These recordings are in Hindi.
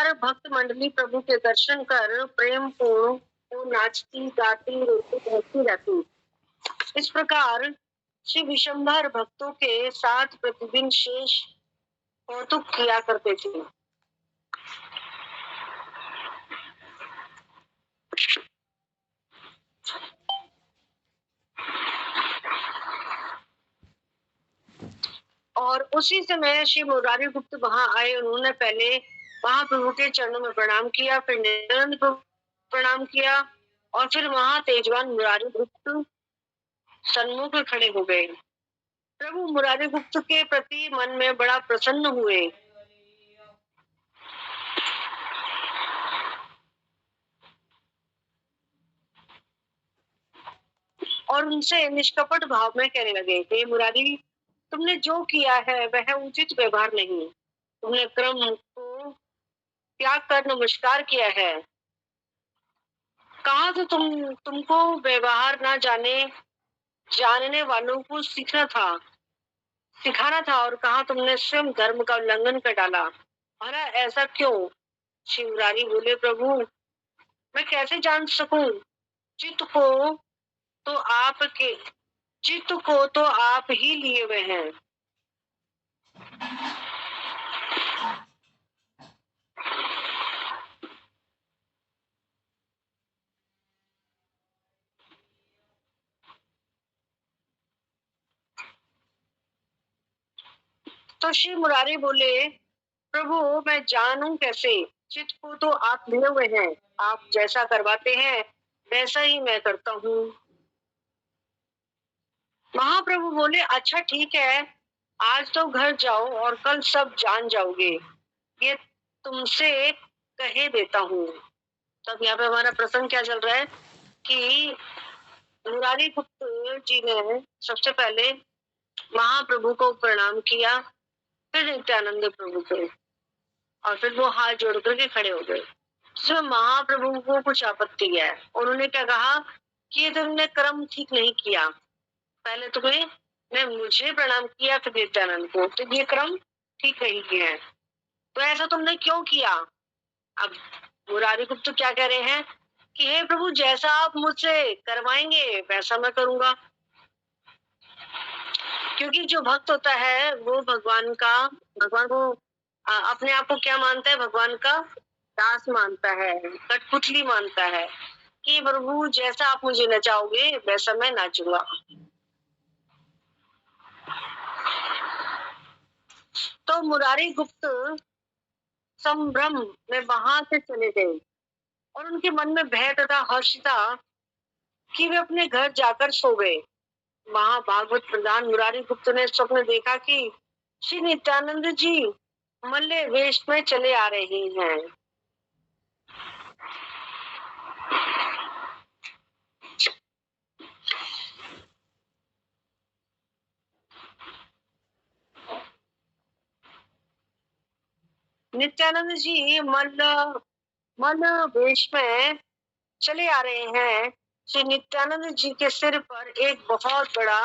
प्रकार भक्त मंडली प्रभु के दर्शन कर प्रेम पूर्ण को नाचती गाती रोती बहती रहती। इस प्रकार श्री विशंभर भक्तों के साथ प्रतिदिन शेष कौतुक किया करते थे। और उसी समय श्री मुरारी गुप्त वहां आए। उन्होंने पहले महाप्रभु के चरणों में प्रणाम किया, फिर नित्यानंद को प्रणाम किया और फिर वहां तेजवान मुरारी गुप्त सन्मुख खड़े हो गए। प्रभु मुरारी गुप्त के प्रति मन में बड़ा प्रसन्न हुए और उनसे निष्कपट भाव में कहने लगे, हे मुरारी, तुमने जो किया है वह उचित व्यवहार नहीं। तुमने क्रम को त्याग कर नमस्कार किया है। कहा तो तुमको व्यवहार ना जानने वालों को सिखाना था और कहा तुमने स्वयं धर्म का उल्लंघन कर डाला। भला ऐसा क्यों? श्री मुरारी बोले, प्रभु मैं कैसे जान सकूं? चित्त को तो आप ही लिए हुए हैं। तो श्री मुरारी बोले, प्रभु मैं जानूं कैसे? चित्त को तो आप लिए हुए हैं। आप जैसा करवाते हैं वैसा ही मैं करता हूँ। महाप्रभु बोले, अच्छा ठीक है, आज तो घर जाओ और कल सब जान जाओगे, ये तुमसे कहे देता हूँ। तब यहाँ पे हमारा प्रसंग क्या चल रहा है कि मुरारी गुप्त जी ने सबसे पहले महाप्रभु को प्रणाम किया, फिर नित्यानंद प्रभु को, और फिर वो हाथ जोड़ करके खड़े हो गए। इसमें महाप्रभु को कुछ आपत्ति है। उन्होंने क्या कहा कि ये तुमने क्रम ठीक नहीं किया। पहले तुमने मुझे प्रणाम किया, फिर नित्यानंद को, तो ये क्रम ठीक नहीं किया है। तो ऐसा तुमने क्यों किया? अब मुरारी गुप्त तो क्या कह रहे हैं कि हे प्रभु, जैसा आप मुझसे करवाएंगे वैसा मैं करूंगा। क्योंकि जो भक्त होता है वो भगवान को अपने आप को क्या मानता है? भगवान का दास मानता है, कठपुतली मानता है कि प्रभु जैसा आप मुझे नचाओगे वैसा मैं नाचूंगा। तो मुरारी गुप्त संभ्रम में वहां से चले गए और उनके मन में भय तथा हर्ष था कि वे अपने घर जाकर सो गए। वहां भागवत प्रधान मुरारी गुप्त ने स्वप्न देखा कि श्री नित्यानंद जी मल्ले वेश में चले आ रहे हैं। नित्यानंद जी मल्ल वेश में चले आ रहे हैं। श्री नित्यानंद जी के सिर पर एक बहुत बड़ा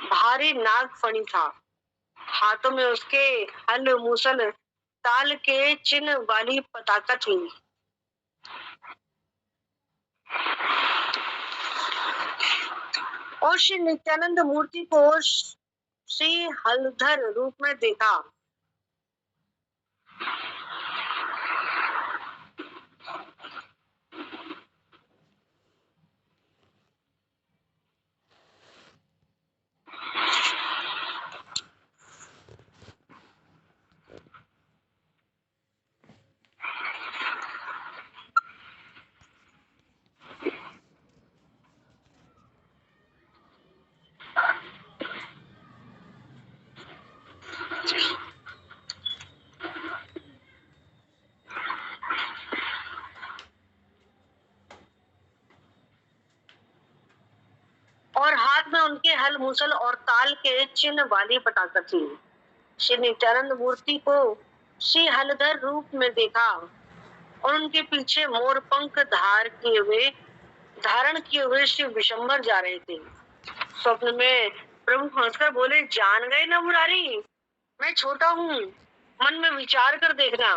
भारी नागफणी था। हाथों में उसके हल मूसल ताल के चिन्ह वाली पताका थी। और श्री नित्यानंद मूर्ति को श्री हलधर रूप में देखा। और हाथ में उनके हल मूसल और ताल के चिन्ह वाली पताका थी। श्री नित्यानंद मूर्ति को श्री हलधर रूप में देखा और उनके पीछे मोर पंख धारण किए हुए श्री विशंभर जा रहे थे। स्वप्न में प्रभु हंसकर बोले, जान गए ना मुरारी, मैं छोटा हूँ, मन में विचार कर देखना।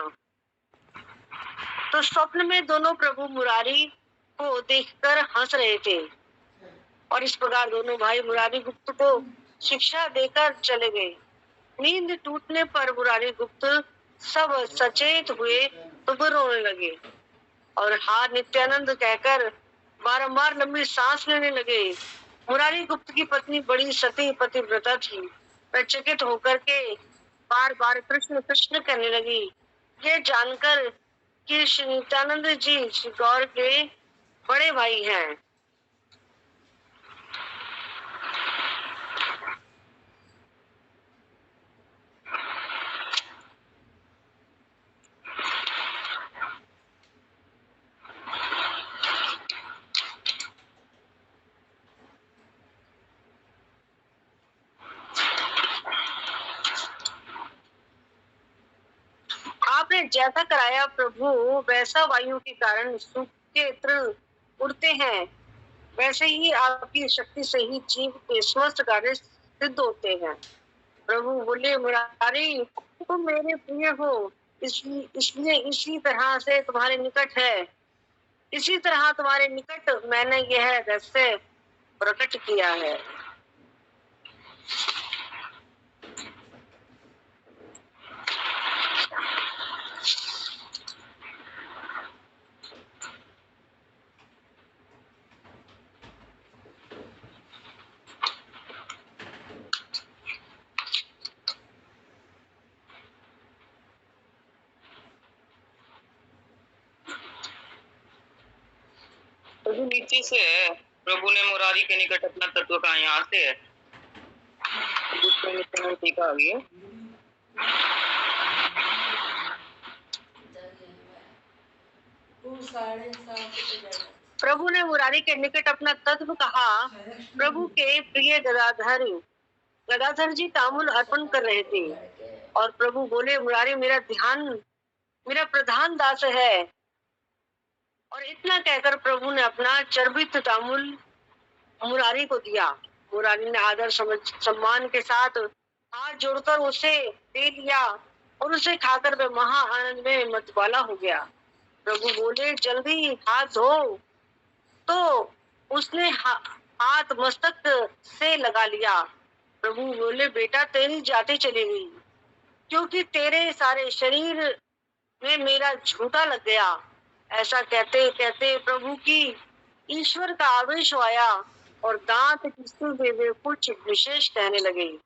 तो स्वप्न में दोनों प्रभु मुरारी को देखकर हंस रहे थे और इस प्रकार दोनों भाई मुरारी गुप्त को शिक्षा देकर चले गए। नींद टूटने पर मुरारी गुप्त सब सचेत हुए तो वो रोने लगे और हाँ नित्यानंद कहकर बारंबार लंबी सांस लेने लगे। मुरारी गुप्त की पत्नी बड़ी सती पतिव्रता थी। वह चकित होकर के बार बार कृष्ण कृष्ण कहने लगी। ये जानकर कि श्री नित्यानंद जी श्री गौर के बड़े भाई हैं, आपने जैसा कराया प्रभु वैसा वायु के कारण सुख के तृण उड़ते हैं, वैसे ही आपकी शक्ति से ही जीव के समस्त कार्य सिद्ध होते हैं। प्रभु बोले मुरारी तुम मेरे प्रिय हो, इसलिए इसी तरह से तुम्हारे निकट है, इसी तरह तुम्हारे निकट मैंने यह रहस्य प्रकट किया है। प्रभु नीचे से है। प्रभु ने मुरारी के निकट अपना तत्व कहा, यहाँ से है। ठीक आ गई। प्रभु ने मुरारी के निकट अपना तत्व कहा। प्रभु के प्रिय गदाधर जी तांबूल अर्पण कर रहे थे और प्रभु बोले मुरारी मेरा प्रधान दास है। और इतना कहकर प्रभु ने अपना चर्बित तांबूल मुरारी को दिया। मुरारी ने आदर सम्मान के साथ हाथ जोड़कर उसे दे लिया और उसे खाकर वह महा आनंद में मतवाला हो गया। प्रभु बोले जल्दी हाथ धो, तो उसने हाथ मस्तक से लगा लिया। प्रभु बोले बेटा तेरी जाते चली गई, क्योंकि तेरे सारे शरीर में मेरा झूठा लग गया। ऐसा कहते कहते प्रभु की ईश्वर का आवेश आया और दांत किसते हुए वे कुछ विशेष कहने लगे।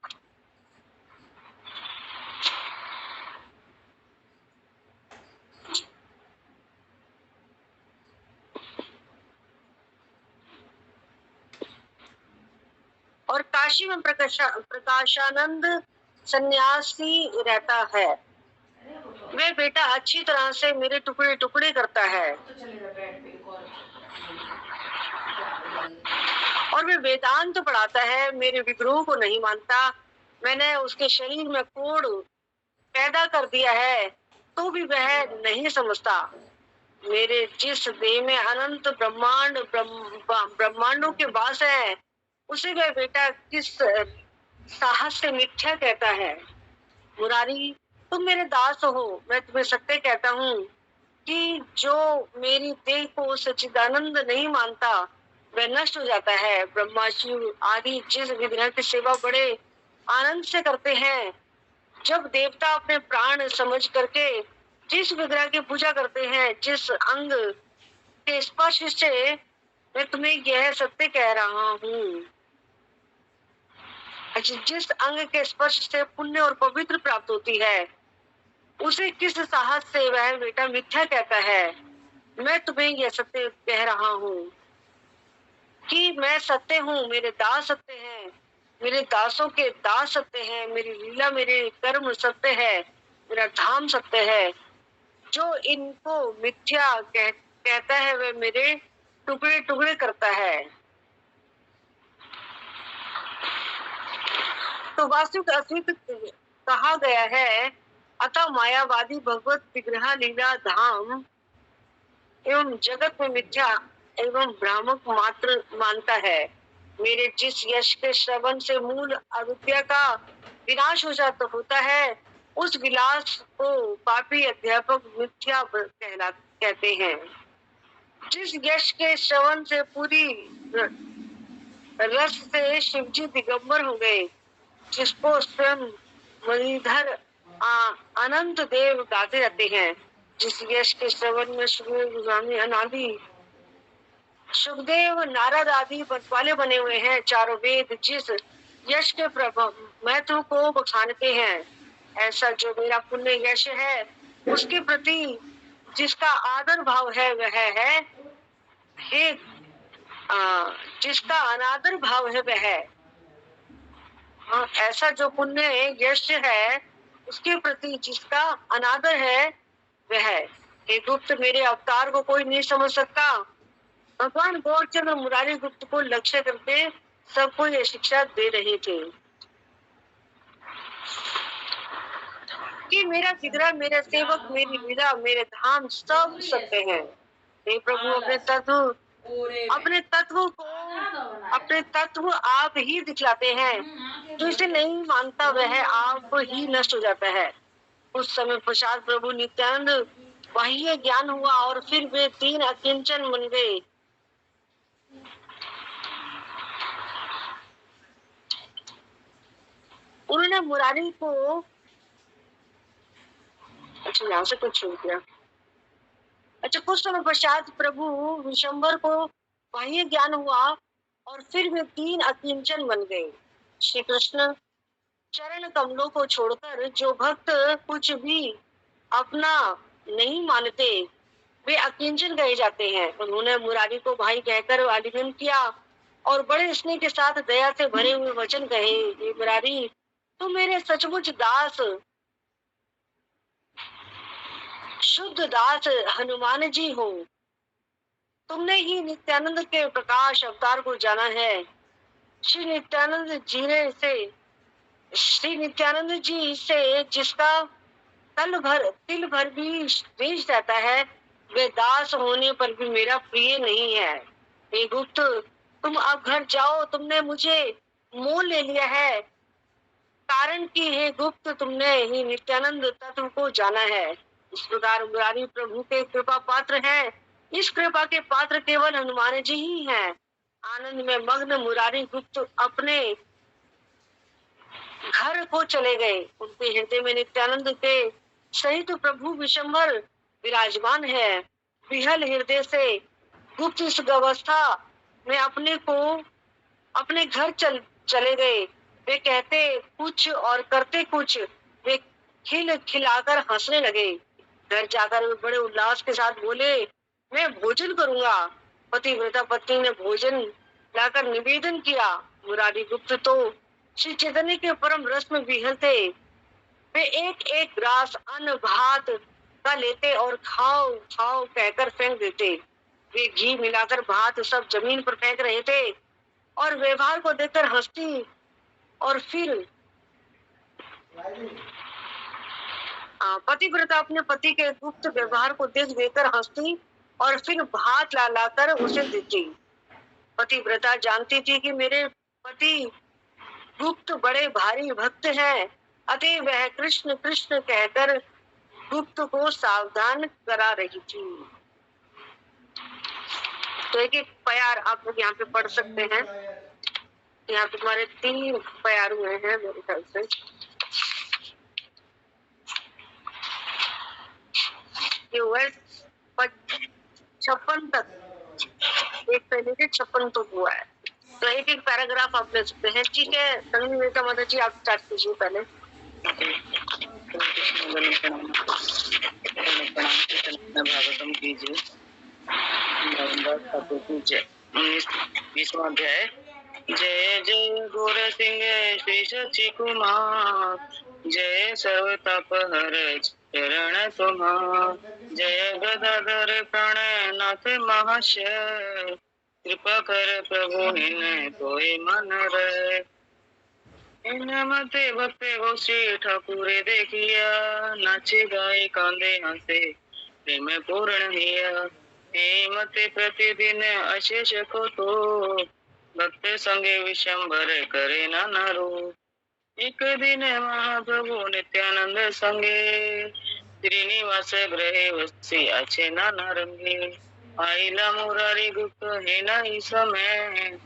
और काशी में प्रकाशानंद सन्यासी रहता है। वे बेटा अच्छी तरह से मेरे टुकड़े टुकड़े करता है और वे वेदांत पढ़ाता है, मेरे विग्रह को नहीं मानता। मैंने उसके शरीर में कोढ़ पैदा कर दिया है तो भी वह नहीं समझता। मेरे जिस देह में अनंत ब्रह्मांडों के वास है, उसे वह बेटा किस साहस से मिथ्या कहता है। मुरारी तुम मेरे दास हो, मैं तुम्हें सत्य कहता हूँ कि जो मेरी देह को सच्चिदानंद नहीं मानता वह नष्ट हो जाता है। ब्रह्मा शिव आदि जिस विग्रह की सेवा बड़े आनंद से करते हैं, जब देवता अपने प्राण समझ करके जिस विग्रह की पूजा करते हैं, जिस अंग के स्पर्श से मैं तुम्हें यह सत्य कह रहा हूँ, जिस अंग के स्पर्श से पुण्य और पवित्र प्राप्त होती है, उसे किस साहस से वह बेटा मिथ्या कहता है। मैं तुम्हें यह सत्य कह रहा हूँ कि मैं सत्य हूँ, मेरे दास सत्य हैं, मेरे दासों के दास सत्य हैं, मेरी लीला मेरे कर्म सत्य है, मेरा धाम सत्य है। जो इनको मिथ्या कहता है वह मेरे टुकड़े टुकड़े करता है। तो वास्तविक अस्तित्व कहा गया है, अतः मायावादी भगवत विग्रह लीला धाम एवं जगत में मिथ्या एवं भ्रामक मात्र मानता है। मेरे जिस यश के श्रवण से मूल अविद्या का विनाश हो जाता होता है, उस विलास को पापी अध्यापक मिथ्या कहते हैं। जिस यश के श्रवण से पूरी रस से शिवजी दिगंबर हो गए, जिसको स्वयं मणिधर अनंत देव गाते रहते हैं, जिस यश के श्रवण में सुखदेव गोस्वामी अनादि सुखदेव नारद आदि वाले बने हुए हैं, चारों वेद जिस यश के प्रभाव महत्व को बखानते हैं, ऐसा जो मेरा पुण्य यश है उसके प्रति जिसका आदर भाव है वह है हे जिसका अनादर भाव है वह है। ऐसा जो पुण्य यश है उसके प्रति जिसका अनादर है वह है। हे गुप्त, मेरे अवतार को कोई नहीं समझ सकता। भगवान गौरचंद्र मुरारी गुप्त को लक्ष्य करके सबको ये शिक्षा दे रहे थे कि मेरा जिगरा, मेरे सेवक, मेरी लीला, मेरे धाम सब सत्य हैं। हे प्रभु, अपने तत्व आप ही दिखलाते हैं। जो इसे नहीं मानता वह आप ही नष्ट हो जाता है। उस समय पश्चात प्रभु नित्यानंद बाह्य ज्ञान हुआ और फिर वे तीन अकिंचन बन गए। उन्होंने मुरारी को यहाँ से कुछ छूट गया। कुछ समय पश्चात प्रभु विशंबर को बाह्य ज्ञान हुआ और फिर वे तीन अकिंचन बन गए। श्री कृष्ण चरण कमलों को छोड़कर जो भक्त कुछ भी अपना नहीं मानते वे अकिंचन कहे जाते हैं। उन्होंने मुरारी को भाई कहकर आलिंगन किया और बड़े स्नेह के साथ दया से भरे हुए वचन कहे, हे मुरारी, तुम मेरे सचमुच दास शुद्ध दास हनुमान जी हो। तुमने ही नित्यानंद के प्रकाश अवतार को जाना है। श्री नित्यानंद जी से जिसका तिल भर भी द्वेष रहता है वे दास होने पर भी मेरा प्रिय नहीं है। हे गुप्त, तुम अब घर जाओ, तुमने मुझे मोल ले लिया है, कारण कि हे गुप्त तुमने ही नित्यानंद तत्व को जाना है। इस प्रकार मुरारी प्रभु के कृपा पात्र है। इस कृपा के पात्र केवल हनुमान जी ही हैं। आनंद में मग्न मुरारी गुप्त अपने घर को चले गए। उनके हृदय में नित्यानंद के सहित प्रभु विशंबर विराजमान है। विहल हृदय से गुप्त इस अवस्था में अपने घर चले गए। वे कहते कुछ और करते कुछ। वे खिलाकर हंसने लगे। घर जाकर वे बड़े उल्लास के साथ बोले, मैं भोजन करूंगा। पतिव्रता पत्नी ने भोजन लाकर निवेदन किया। मुरारी गुप्त तो श्री चैतन्य के परम रस में विहल थे। वे एक एक ग्रास अन्न भात का लेते और खाओ खाओ कहकर फेंक देते। वे घी मिलाकर भात सब जमीन पर फेंक रहे थे और व्यवहार को देखकर हंसती और फिर पतिव्रता अपने पति के गुप्त व्यवहार को देख हंसती और फिर भात ला लाकर उसे देती। पतिव्रता जानती थी कि मेरे पति गुप्त बड़े भारी भक्त हैं, अतः वह कृष्ण कृष्ण कहकर गुप्त को सावधान करा रही थी। तो एक एक प्यार आप लोग यहाँ पे पढ़ सकते हैं। यहाँ पे तुम्हारे 3 प्यार हुए हैं मेरे ख्याल से। ये हुआ 56 तक, एक पहले से 56 तक हुआ है। तो एक एक पैराग्राफ आप ले सकते हैं। ठीक है, संगी मेहता माता जी आप स्टार्ट कीजिए पहले। भागवतम कीजिए 20वां अध्याय। जय जय गोर सिंह श्री शचि कुमार, जय सर्व तपहर चरण तुम्हार, जय गदाधर प्रणनाथ महाशय, कृपा कर प्रभु इन कोई मन रहे। इन मते भक्ते वो श्री ठाकुर देखिया, नाचे गाए कांदे हंसे प्रेम पूर्ण हिया। हे मते प्रतिदिन अशेष को तो, भक्त संगे विशंबर करे नाना रो। एक दिन महाप्रभु नित्यानंद संगे, श्रीनिवास ग्रहे वसी अच्छे नाना रंगे आईला मुरारी गुप्त है नहीं समय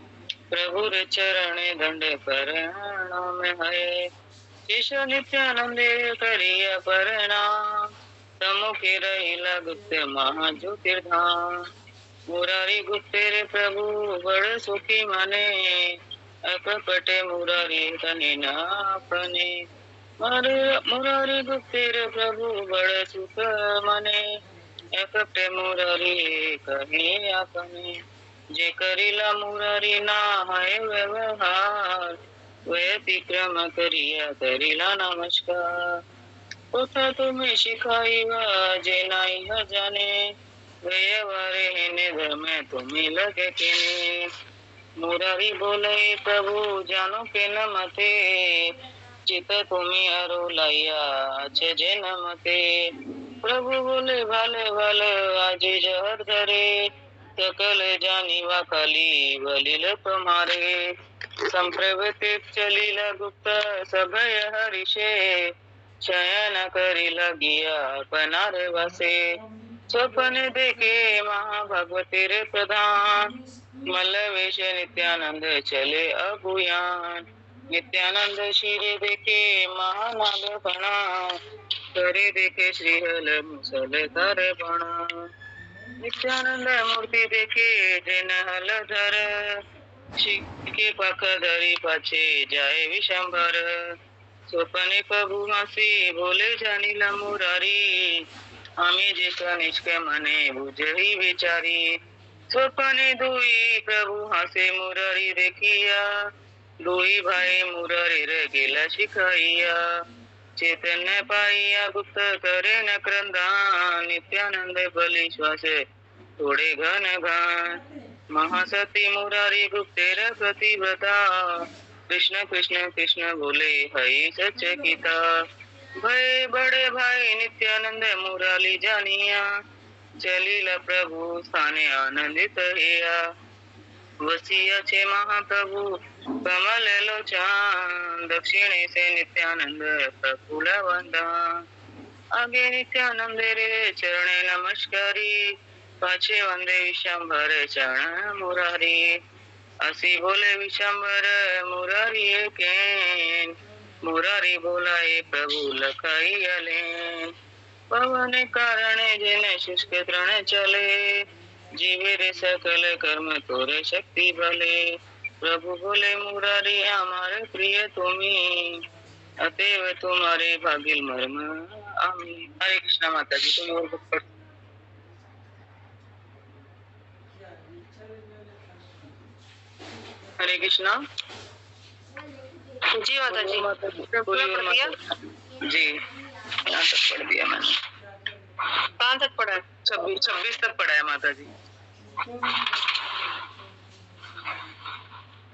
प्रभु रे चरणे दंड प्रणाम है शिष्य नित्यानंदे करिया प्रणाम सम्मुखे रहिला गुप्त महाज्योतिर्धाम मुरारी गुप्ते रे प्रभु बड़ सुखी माने अकपटे मुरारी कहे न अपने मुरारी गुप्ते रे प्रभु बड़ सुख माने अकपटे मुरारी कहे अपने जे करिला मुरारी ना है व्यवहार वे अतिक्रम करिया करिला नमस्कार उठा तुम्हें सिखाई जे नाई ह जाने व्यवहारे हेने धर्म तुम्हें लगे केने मुरारी बोले प्रभु जानो के न मते चित तुम्हें अरो लाया अच्छे जे न मते प्रभु बोले भाले भाले आज जहर धरे सकल जानी वा खाली बलिल तुम्हारे संप्रवृत्ति चलीला गुप्त सभय हरिषे शयन करी लगिया अपनारे वासे स्वप्न देखे महाभगवती रे प्रधान मल्ल वेश नित्यानंद चले अभुयान नित्यानंद शिरे देखे महानाद फणा करे देखे श्रीहल मुसल करे बणा नित्यानंद मूर्ति देखे जन हल धर शिके पख धरी पाछे जाए विशंभर स्वप्ने प्रभु हासी बोले जानिला मुरारी आम्ही जे कनिष्क मने बुझही विचारी स्वप्ने दुई प्रभु हासे मुरारी देखिया दुई भाई मुरारी रे गेला शिखाइया चैतन्य पाइया गुप्त करे न क्रंदान नित्यानंद बलि श्वास थोड़े घन घन महासती मुरारी गुप्तेर प्रतिव्रता कृष्ण कृष्ण कृष्ण बोले हई सच गीता भय बड़े भाई नित्यानंद मुरारी जानिया चलीला प्रभु स्थाने आनंदित हिया वसिया छे महाप्रभु कमल लोचन दक्षिणे से नित्यानंद प्रफुल्ल वंदा आगे नित्यानंद रे चरणे नमस्कारी पाछे वंदे विशंभर चरण मुरारी असी बोले विशंभर मुरारी केन मुरारी बोलाए प्रभु लखाई अलेन पवन कारणे जेने शुष्क तृण चले जीवे रे सकल कर्म तोरे शक्ति भले प्रभु बोले मुरारी हमारे प्रिय तुम्ही अतएव तुम्हारे भागिल मर्म आमी हरे कृष्णा माता जी तुम और कुछ पढ़ हरे कृष्णा जी माता जी पूरा पढ़ दिया जी यहाँ तक पढ़ दिया मैंने कहाँ तक पढ़ा है 26 तक पढ़ा है माता जी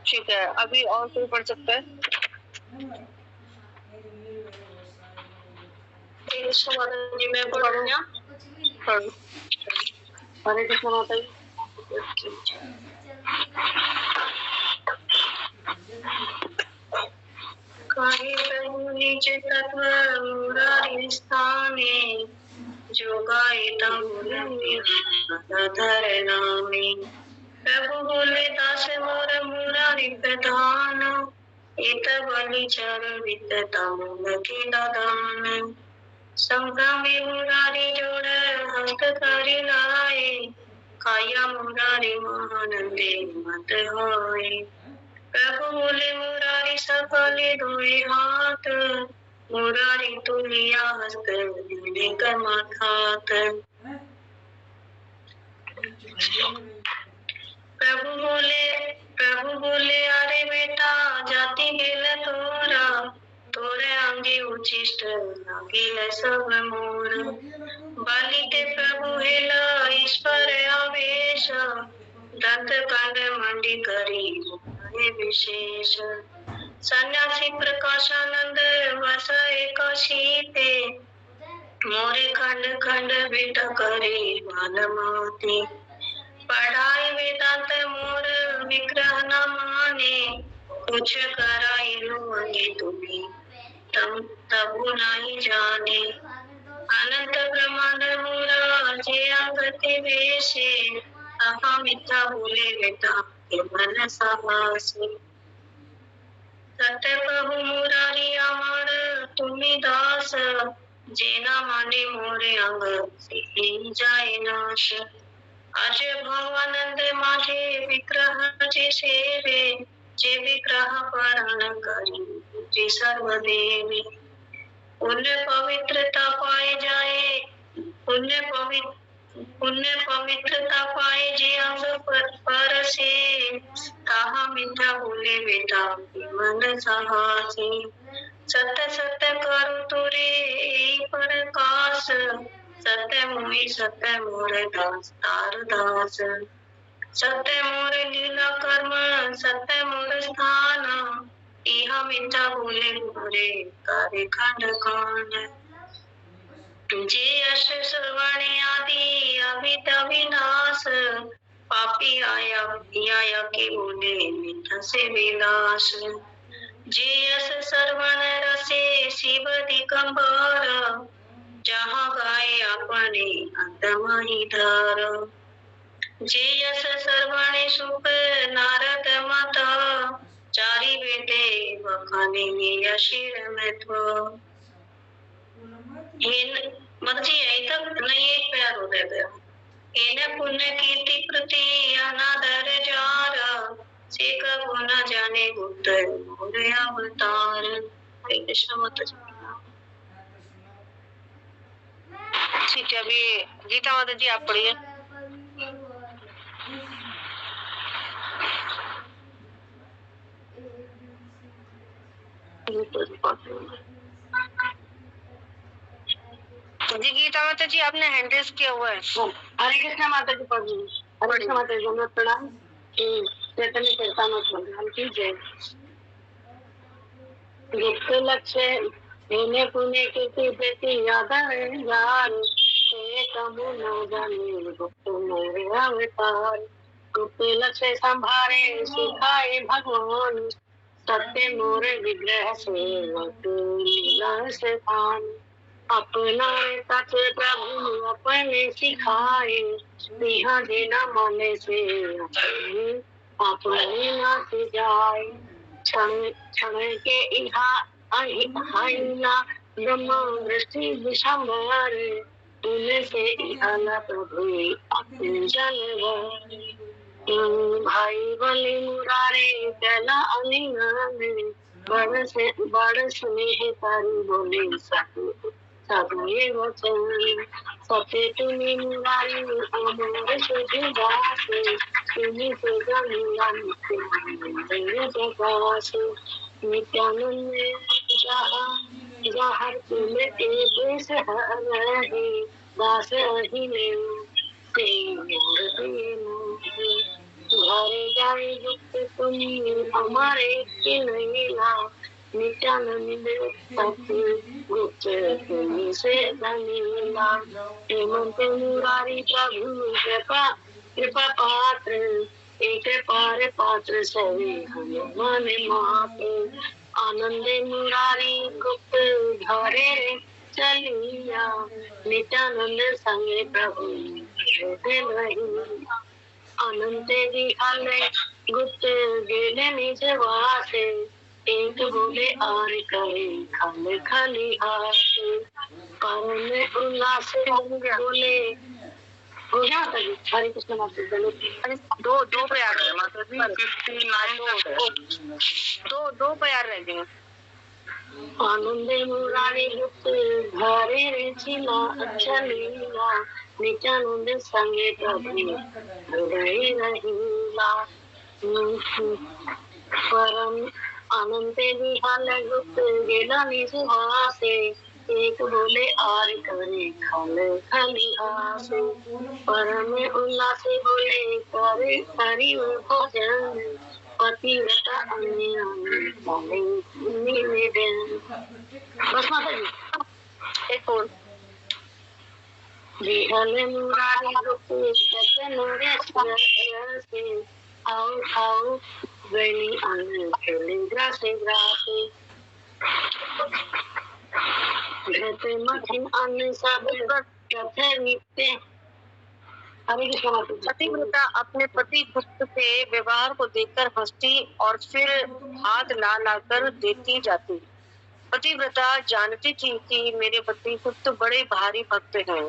ठीक है अभी और कोई पढ़ सकता है हरे कृष्ण माता जी मैं पढ़ूंगा हरे कृष्ण माता जी काही निज तत्व मुरारी स्थाने जोगायितं धर नामे प्रभु बोले दास मोर मुरारी प्रधान इत बलि चरित तमुन की दान संभ्रमे मुरारी जोड़ हस्त करि लाए काया मुरारी महानंदे मत होए प्रभु बोले मुरारी सकले धोए हाथ मुरारी तुलिया हस्त कर माथात प्रभु बोले अरे बेटा जाति गेल तोरा तोरे अंगे उचिष्ट लागिल सब मोर बालिते प्रभु हेल ईश्वर आवेश दत्त कंड मंडी करी विशेष सन्यासी प्रकाशानंद वस एक शीते मोरे खंड खंड बेटा करे मानमाते पढ़ाई वेदांत मोर विग्रह न माने कुछ कराई लूंगी तुम्हें तब नहीं जाने अनंत ब्रह्मांड मुराजे अंगते वेशे अहमिता बोले बेटा मन साहसे सत्य प्रभु मुरारी अमर तुम्ही दास जेना माने मोरे अंग से जाए नाश आज भवानंद माझे विग्रह जे सेवे जे विग्रह पराण करी जे सर्व देवी पुण्य पवित्रता पाए जाए पुण्य पवित्रता पाए जे अंग पर से ताहा मिथ्या बोले बेटा मन साहसे सत्य सत्य करू तुरे प्रकाश सत्य मोहि सत्य मोर दास तार दास सत्य मोर लीला कर्म सत्य मोर स्थान इहा मिथ्या बोले मोरे कार्य खंड कांड जे यश सर्वाणी आदि अमित विनाश पापी आया के बोले मिथ्या से विलास जे यश सर्वण रसे शिव दिगंबर जहाँ गाए अपने अंतमहि धर जे यश सर्वणे सुख नारद मत चारी बेटे बखाने यशीर महत्व मतलब जी यही तक नहीं एक प्यार होता है इन्हें पुण्य कीर्ति प्रति अनादर जार से कबो न जाने गुप्त मोरे अवतार हरे कृष्ण माता जी। ठीक है, अभी गीता माता जी आप पढ़िए। जी गीता माता जी आपने हैंड रेस किया हुआ है। हरे कृष्ण माता जी पढ़िए। हरे कृष्ण माता जी जन्नत प्रणाम। चैतन्य चेतामृत भगवान की जय। गुप्त लक्ष्य इन्हें पुण्य की बेटी याद है यार कमु न जाने गुप्त मेरे अवतार गुप्त लक्ष्य संभारे सिखाए भगवान सत्य मोर विग्रह से लीला से पान अपना तत् प्रभु अपने सिखाए बिहा देना माने से अपने नाच जाए क्षण के इहा अहिना ब्रह्म दृष्टि विषमर उनसे इहाना प्रभु अपने जनवर भाई बलि मुरारे पहला अनिंगाने बड़ स्नेह तारी बोले सगुए वचन सत्य तुम्हें मुरारी अमर सुधि दास तुम्हें से जमीला नित्य प्रकाश नित्यानंद जहाँ तुम्हें देश हरे दास अहिले घरे जाए युक्त तुम हमारे की नैला नित्यानंद गुप्त तुम्ही से धनीला हेमंत मुरारी प्रभु कृपा पात्र एक पार पात्र सभी हनुमान मात्र आनंद मुरारी गुप्त घरे चलिया नित्यानंद संगे प्रभु अनंत विहाले गुप्त गेले निज वासे एक बोले आर करे खाली खाली हासे परम उल्लास बोले हो गया हरे कृष्ण माता दो प्यार है माता जी 59 दो प्यार रह गए आनंद मुरारी गुप्त घरे रचिला अच्छा लीला नित्यानंद संगे प्रभु हृदय रहीला परम अनंत विहाल गुप्त गेला निज वासे एक बोले आर करे खाले खाली आसे परम उल्लास बोले करे हरि भोजन पतिव्रता अन्य निवेदन। बस माता जी एक और विहल मुरारी गुप्त सत्य मोरे से आओ आओ गली अन्न खेले ग्रासे ग्रासे रहते मथिन अन्य सब रथे नित्य। पतिव्रता अपने पति गुप्त के व्यवहार को देखकर हंसती और फिर हाथ ला लाकर देती जाती। पतिव्रता जानती थी कि मेरे पति गुप्त बड़े भारी भक्त हैं,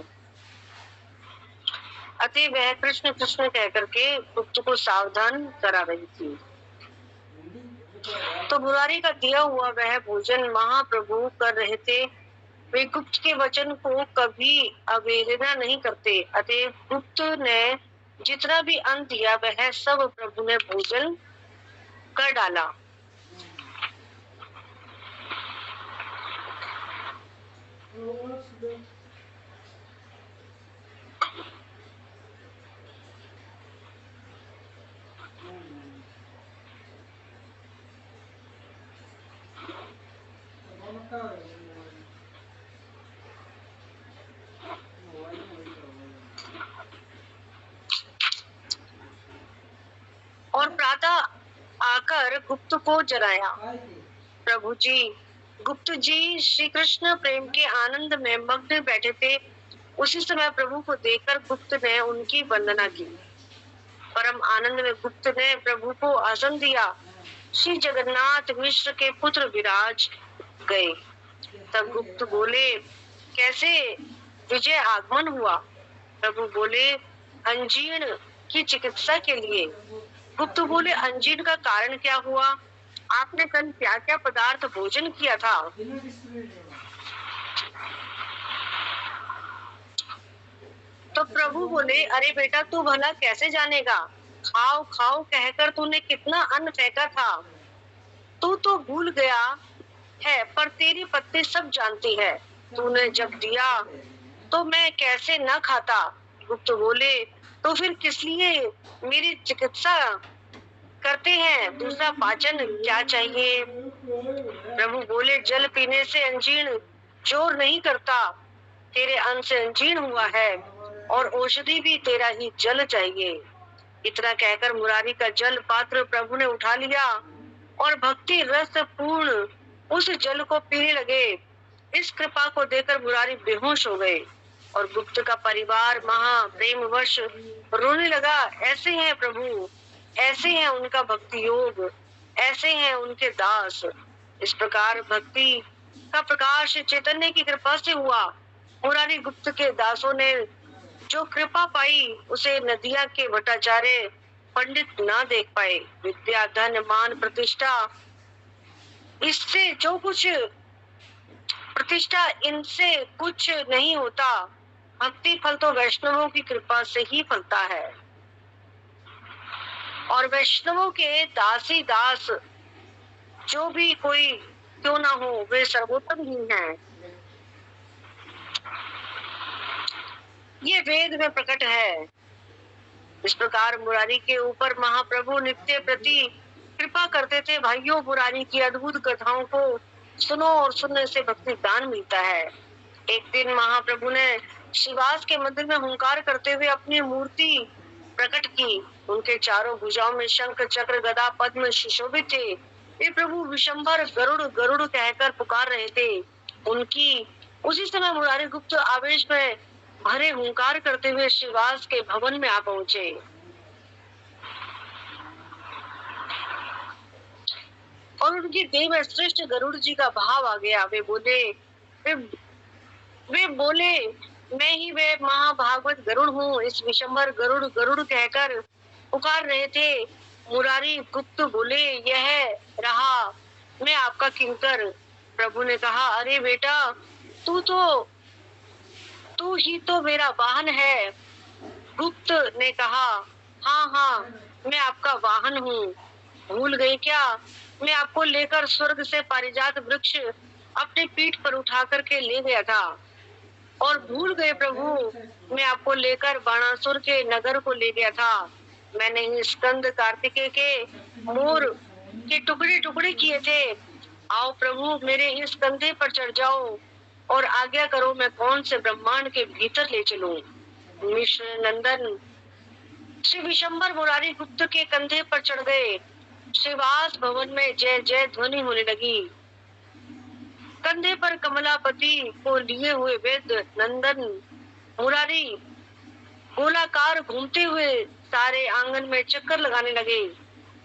अतः वह कृष्ण कृष्ण कहकर के गुप्त को सावधान करा रही थी। तो मुरारी का दिया हुआ वह भोजन महाप्रभु कर रहे थे। वे गुप्त के वचन को कभी अवहेलना नहीं करते, अतः गुप्त ने जितना भी अन्न दिया वह सब प्रभु ने भोजन कर डाला। और प्रातः आकर गुप्त को जगाया। प्रभु जी, गुप्त जी श्री कृष्ण प्रेम के आनंद में मग्न बैठे थे। उसी समय प्रभु को देखकर गुप्त ने उनकी वंदना की। परम आनंद में गुप्त ने प्रभु को आसन दिया। श्री जगन्नाथ मिश्र के पुत्र विराज गए। तब गुप्त बोले, कैसे विजय आगमन हुआ? प्रभु बोले, अंजीर्ण की चिकित्सा के लिए। गुप्त बोले, अंजीर्ण का कारण क्या हुआ? आपने कल क्या क्या पदार्थ भोजन किया था? तो प्रभु बोले, अरे बेटा, तू भला कैसे जानेगा? खाओ खाओ कहकर तूने कितना अन्न फेंका था। तू तो भूल गया है, पर तेरी पत्नी सब जानती है। तूने जब दिया तो मैं कैसे न खाता? गुप्त बोले, तो फिर किस लिए मेरी चिकित्सा करते हैं? दूसरा पाचन क्या चाहिए? प्रभु बोले, जल पीने से अंजीर्ण जोर नहीं करता। तेरे अन्न से अंजीर्ण हुआ है और औषधि भी तेरा ही जल चाहिए। इतना कहकर मुरारी का जल पात्र प्रभु ने उठा लिया और भक्ति रस पूर्ण उस जल को पीने लगे। इस कृपा को देखकर मुरारी बेहोश हो गए और गुप्त का परिवार महा प्रेमवश रोने लगा। ऐसे हैं प्रभु, ऐसे हैं उनका भक्ति योग, ऐसे हैं उनके दास। इस प्रकार भक्ति का प्रकाश चैतन्य की कृपा से हुआ। मुरारी गुप्त के दासों ने जो कृपा पाई उसे नदिया के भट्टाचार्य पंडित ना देख पाए। विद्या धन मान प्रतिष्ठा, इससे जो कुछ प्रतिष्ठा, इनसे कुछ नहीं होता। भक्ति फल तो वैष्णवों की कृपा से ही फलता है और वैष्णवों के दासी दास जो भी कोई क्यों ना हो, वे सर्वोत्तम ही हैं। ये वेद में प्रकट है। इस प्रकार मुरारी के ऊपर महाप्रभु नित्य प्रति कृपा करते थे। भाइयों, मुरारी की अद्भुत कथाओं को सुनो और सुनने से भक्ति दान मिलता है। एक दिन महाप्रभु ने शिवास के मंदिर में हुंकार करते हुए अपनी मूर्ति प्रकट की। उनके चारों भुजाओं में शंख चक्र गदा पद्म सुशोभित थे। वे प्रभु विशंभर गरुड़ गरुड़ कहकर पुकार रहे थे। उनकी उसी समय मुरारी गुप्त आवेश में भरे हुंकार करते हुए शिवास के भवन में आ पहुंचे और उनकी देह में श्रेष्ठ गरुड़ जी का भाव आ गया। वे बोले, मैं ही वे महाभागवत गरुड़ हूँ। इस विशंभर गरुड़ गरुड़ कहकर पुकार रहे थे। मुरारी गुप्त बोले, यह रहा मैं आपका किंकर। प्रभु ने कहा, अरे बेटा, तू ही तो मेरा वाहन है। गुप्त ने कहा, हाँ हाँ, मैं आपका वाहन हूँ। भूल गई क्या? मैं आपको लेकर स्वर्ग से पारिजात वृक्ष अपनी पीठ पर उठा करके ले गया था। और भूल गए प्रभु, मैं आपको लेकर बाणासुर के नगर को ले गया था। मैंने ही स्कंद कार्तिकेय के मोर के टुकड़े टुकड़े किए थे। आओ प्रभु, मेरे इस कंधे पर चढ़ जाओ और आज्ञा करो, मैं कौन से ब्रह्मांड के भीतर ले चलूं। मिश्र नंदन श्री विशंभर मुरारी गुप्त के कंधे पर चढ़ गए। श्रीवास भवन में जय जय ध्वनि होने लगी। कंधे पर कमलापति को लिए हुए वेद नंदन मुरारी गोलाकार घूमते हुए सारे आंगन में चक्कर लगाने लगे।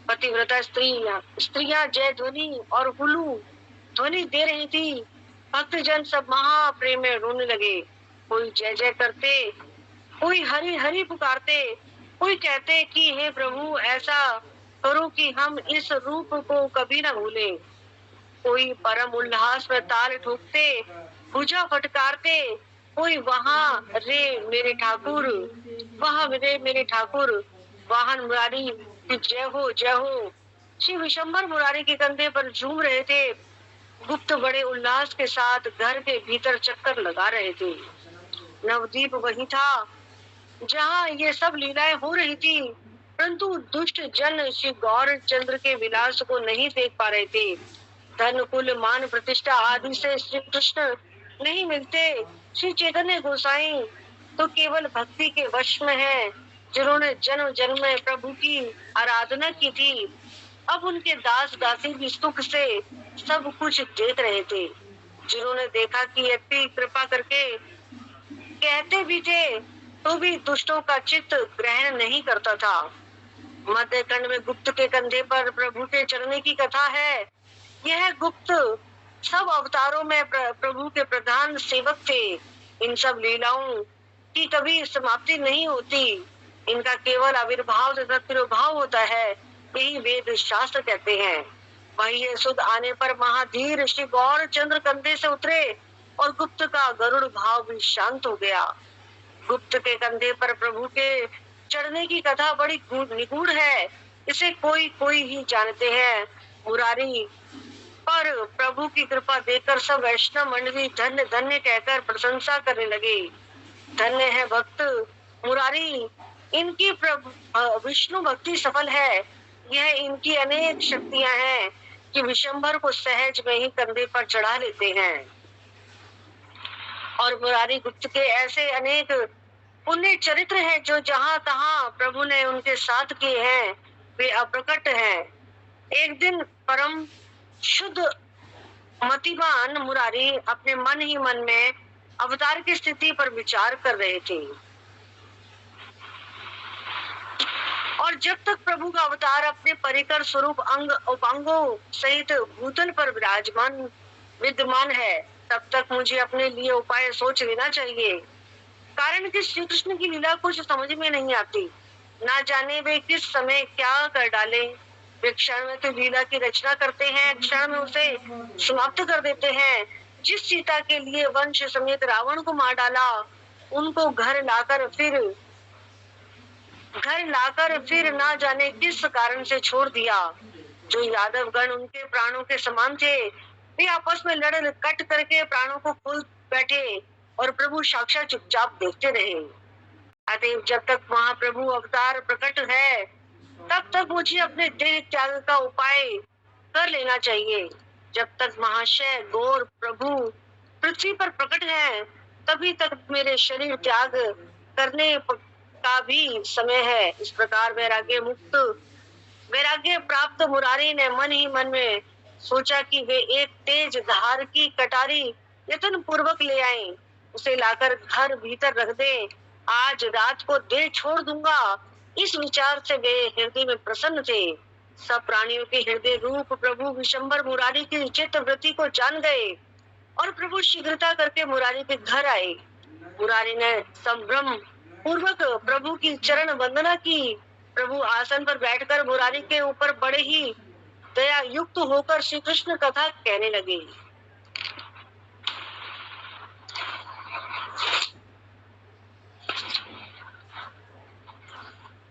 पतिव्रता स्त्रियां जय ध्वनि और हुलू ध्वनि दे रही थी। भक्तजन सब महाप्रेम में रोने लगे। कोई जय जय करते, कोई हरि हरि पुकारते, कोई कहते कि हे प्रभु ऐसा करो कि हम इस रूप को कभी न भूले। कोई परम उल्लास में ताल ठोकते, भुजा फटकारते, कोई वहाँ रे मेरे ठाकुर, वहाँ रे मेरे ठाकुर, वाहन मुरारी की जय हो जय हो। श्री विशंबर मुरारी के कंधे पर झूम रहे थे। गुप्त बड़े उल्लास के साथ घर के भीतर चक्कर लगा रहे थे। नवदीप वही था जहाँ ये सब लीलाएं हो रही थी, परंतु दुष्ट जन श्री गौर चंद्र के विलास को नहीं देख पा रहे थे। धन कुल मान प्रतिष्ठा आदि से श्री कृष्ण नहीं मिलते। श्री चैतन्य गोसाई तो केवल भक्ति के वश में है, जिन्होंने जन्म जन्म में प्रभु की आराधना की थी। अब उनके दास दासी भी सुख से सब कुछ देख रहे थे। जिन्होंने देखा कि व्यक्ति कृपा करके कहते भी थे तो भी दुष्टों का चित्त ग्रहण नहीं करता था। मध्य खंड में गुप्त के कंधे पर प्रभु के चढ़ने की कथा है। यह गुप्त सब अवतारों में प्रभु के प्रधान सेवक थे। इन सब लीलाओं की कभी समाप्ति नहीं होती, इनका केवल आविर्भाव तथा तिरोभाव होता है, यही वेद शास्त्र कहते हैं। वही सुध आने पर महाधीर श्री गौर चंद्र कंधे से उतरे और गुप्त का गरुड़ भाव भी शांत हो गया। गुप्त के कंधे पर प्रभु के चढ़ने की कथा बड़ी निगूढ़ है, इसे कोई कोई ही जानते हैं। मुरारी पर प्रभु की कृपा देखकर सब वैष्णव मंडली धन्य धन्य कहकर प्रशंसा करने लगे। धन्य है भक्त मुरारी, इनकी विष्णु भक्ति सफल है। यह इनकी अनेक शक्तियां हैं कि विशंभर को सहज में ही कंधे पर चढ़ा लेते हैं। और मुरारी गुप्त के ऐसे अनेक पुण्य चरित्र हैं जो जहाँ तहाँ प्रभु ने उनके साथ किए हैं, वे अप्रकट हैं। एक दिन परम शुद्ध मतिवान मुरारी अपने मन ही मन में अवतार की स्थिति पर विचार कर रहे थे। और जब तक प्रभु का अवतार अपने परिकर स्वरूप अंग उपांगों सहित भूतल पर विद्यमान है, तब तक मुझे अपने लिए उपाय सोच लेना चाहिए। कारण कि श्री कृष्ण की लीला कुछ समझ में नहीं आती, ना जाने वे किस समय क्या कर डाले। वे क्षण में तो लीला की रचना करते हैं, क्षण में उसे समाप्त कर देते हैं। जिस सीता के लिए वंश समेत रावण को मार डाला, उनको घर लाकर फिर ना जाने किस कारण से छोड़ दिया। जो यादव गण उनके प्राणों के समान थे, वे आपस में लड़ कट करके प्राणों को खोल बैठे और प्रभु साक्षात चुपचाप देखते रहे। अतएव जब तक महाप्रभु अवतार प्रकट है, तब तक मुझे अपने देह त्याग का उपाय कर लेना चाहिए। जब तक महाशय गौर प्रभु पृथ्वी पर प्रकट है, तभी तक मेरे शरीर त्याग करने का भी समय है। इस प्रकार वैराग्य प्राप्त मुरारी ने मन ही मन में सोचा कि वे एक तेज धार की कटारी यत्न पूर्वक ले आए, उसे लाकर घर भीतर रख दे। आज रात को देह छोड़ दूंगा। इस विचार से वे हृदय में प्रसन्न थे। सब प्राणियों के हृदय रूप प्रभु विशंबर मुरारी की चित्त वृत्ति को जान गए और प्रभु शीघ्रता करके मुरारी के घर आए। मुरारी ने संभ्रम पूर्वक प्रभु की चरण वंदना की। प्रभु आसन पर बैठकर मुरारी के ऊपर बड़े ही दया युक्त होकर श्री कृष्ण कथा कहने लगे।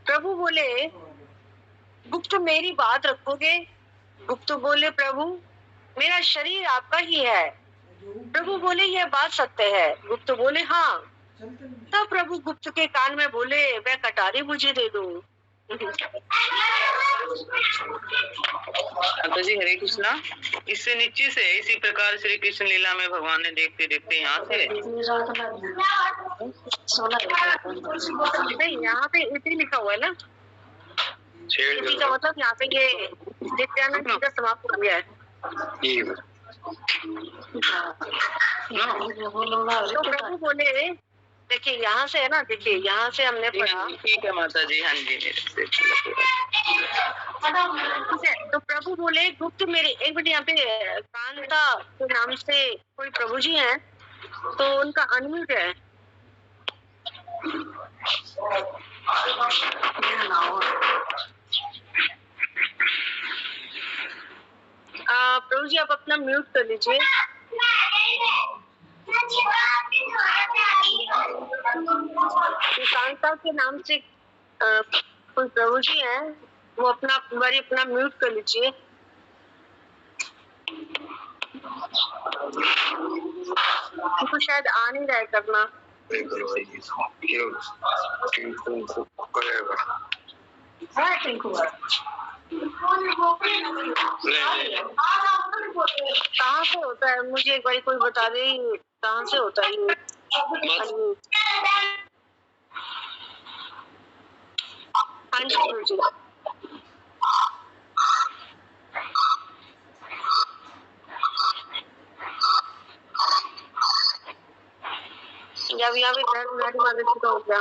प्रभु बोले, गुप्त मेरी बात रखोगे? गुप्त बोले, प्रभु मेरा शरीर आपका ही है। प्रभु बोले, यह बात सत्य है? गुप्त बोले, हाँ। तब प्रभु गुप्त के कान में बोले, वह कटारी मुझे दे दो। जी हरे कृष्णा। इससे नीचे से इसी प्रकार श्री कृष्ण लीला में भगवान ने देखते देखते यहाँ से नहीं, यहाँ पे इति लिखा हुआ है ना, इति का मतलब यहाँ पे ये नित्यानंद जी का समाप्त हो गया है। तो प्रभु बोले, देखिए यहाँ से है ना, देखिए यहाँ से हमने पढ़ा, ठीक है माता जी, हाँ जी, ठीक है। तो प्रभु बोले गुप्त मेरे, एक मिनट, यहाँ पे कांता के नाम से कोई प्रभु जी हैं, तो उनका अनम्यूट है। प्रभु जी आप अपना म्यूट कर लीजिए। कांता के नाम से कोई प्रभु जी हैं, वो अपना बारी अपना म्यूट कर लीजिए। उनको शायद आ नहीं रहा है करना। कहाँ से होता है, मुझे एक बार कोई बता दे कहाँ से होता है ये। हाँ जी, जब यहाँ पे नारी माता जी का हो गया,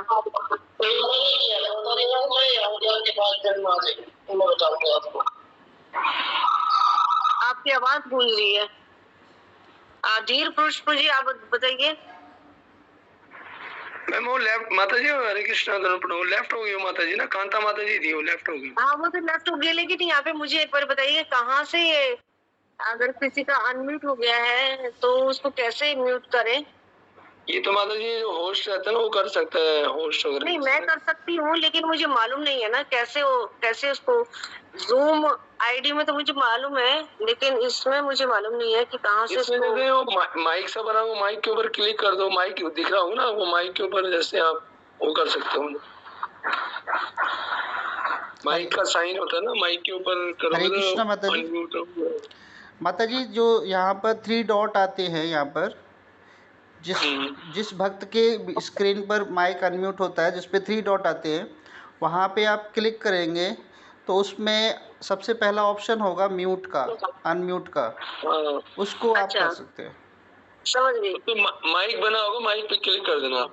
आपकी आवाज गूंज रही है। धीर पुष्प जी आप बताइए। मैम वो लेफ्ट माता जी, हरे कृष्णा वो लेफ्ट हो गई माता जी ना, कांता माता जी थी वो लेफ्ट हो गई। हाँ वो तो लेफ्ट हो गई, लेकिन यहाँ पे मुझे एक बार बताइए कहाँ से ये, अगर किसी का अनम्यूट हो गया है तो उसको कैसे म्यूट करें? ये तो माता जी जो होस्ट रहता है ना वो कर सकता है, होस्ट वगैरह। नहीं मैं कर सकती हूँ, लेकिन मुझे मालूम नहीं है ना कैसे उसको, जूम आईडी में तो मुझे मालूम है, लेकिन इसमें मुझे मालूम नहीं है कि कहाँ से इसमें वो माइक सा बना, वो माइक के ऊपर क्लिक कर दो, माइक दिख रहा होगा ना, वो माइक के ऊपर जैसे आप वो कर सकते हो, माइक का साइन होता है ना, माइक के ऊपर करोगे। हरे कृष्णा माता जी। माता जी जो यहाँ पर 3 डॉट आते हैं, यहाँ पर जिस भक्त के स्क्रीन पर माइक अनम्यूट होता है, जिस पे 3 डॉट आते हैं, वहाँ पे आप क्लिक करेंगे तो उसमें सबसे पहला ऑप्शन होगा म्यूट का, अनम्यूट का, उसको आप कर सकते हैं। समझ गई। तो माइक बना होगा, माइक पे क्लिक कर देना।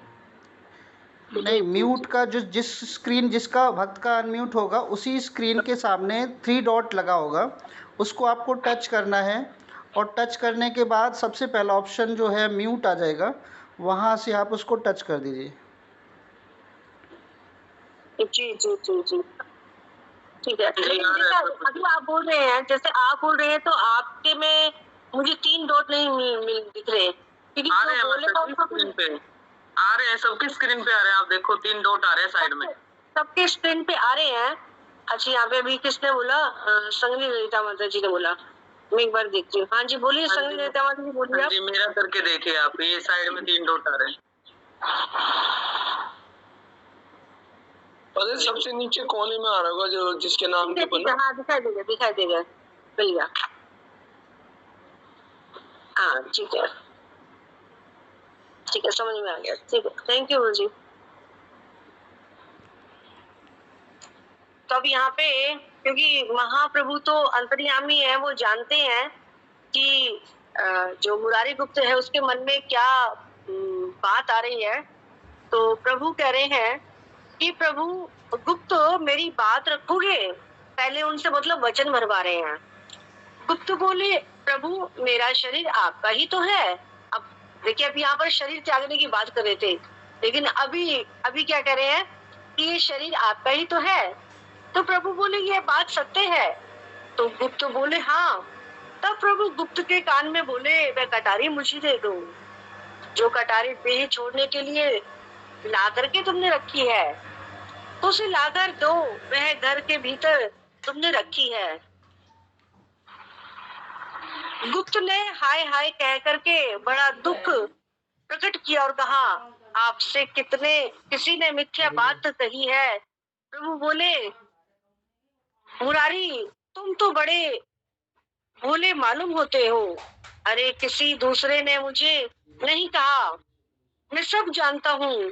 नहीं, म्यूट का जिस स्क्रीन जिसका भक्त का अनम्यूट होगा, उसी स्क्रीन के सामने 3 डॉट लगा होगा, उसको आपको टच करना है, और टच करने के बाद सबसे पहला ऑप्शन जो है म्यूट आ जाएगा, वहाँ से आप उसको टच कर दीजिए। जी जी जी जी ठीक है। अभी आप बोल रहे हैं, जैसे आप बोल रहे हैं तो आपके में मुझे 3 डॉट नहीं दिख रहे, क्योंकि आ रहे हैं सबके स्क्रीन पे आ रहे हैं, आप देखो 3 डॉट आ रहे हैं साइड में, सबके स्क्रीन पे आ रहे हैं। अच्छा यहाँ पे अभी किसने बोला? संगनी ललिता माता जी ने बोला, मैं एक बार देखती हूँ। हाँ जी बोलिए संगनी ललिता माता जी, बोलिए। जी मेरा करके देखिए आप, ये साइड में 3 डॉट आ रहे हैं। और सबसे नीचे कोने में आ रहा होगा जो जिसके नाम के ऊपर। हाँ दिखाई देगा मिल गया। हाँ ठीक है समझ में आ गया, ठीक है, थैंक यू जी। तो अब यहाँ पे क्योंकि महाप्रभु तो अंतर्यामी है, वो जानते हैं कि जो मुरारी गुप्त है उसके मन में क्या बात आ रही है, तो प्रभु कह रहे हैं कि प्रभु गुप्त मेरी बात रखोगे, पहले उनसे मतलब वचन भरवा रहे हैं। गुप्त बोले प्रभु मेरा शरीर आपका ही तो है। अब देखिए अब यहाँ पर शरीर त्यागने की बात कर रहे थे, लेकिन अभी क्या कह रहे हैं कि ये शरीर आपका ही तो है। तो प्रभु बोले ये बात सत्य है। तो गुप्त बोले हाँ। तब प्रभु गुप्त के कान में बोले वह कटारी मुझे दे दो, जो कटारी देह छोड़ने के लिए ला करके तुमने रखी है, तो उसे लाकर दो, वह घर के भीतर तुमने रखी है। गुप्त ने हाय हाय कह करके बड़ा दुख प्रकट किया और कहा आपसे किसी ने मिथ्या बात कही है। प्रभु बोले मुरारी तुम तो बड़े भोले मालूम होते हो, अरे किसी दूसरे ने मुझे नहीं कहा, मैं सब जानता हूँ।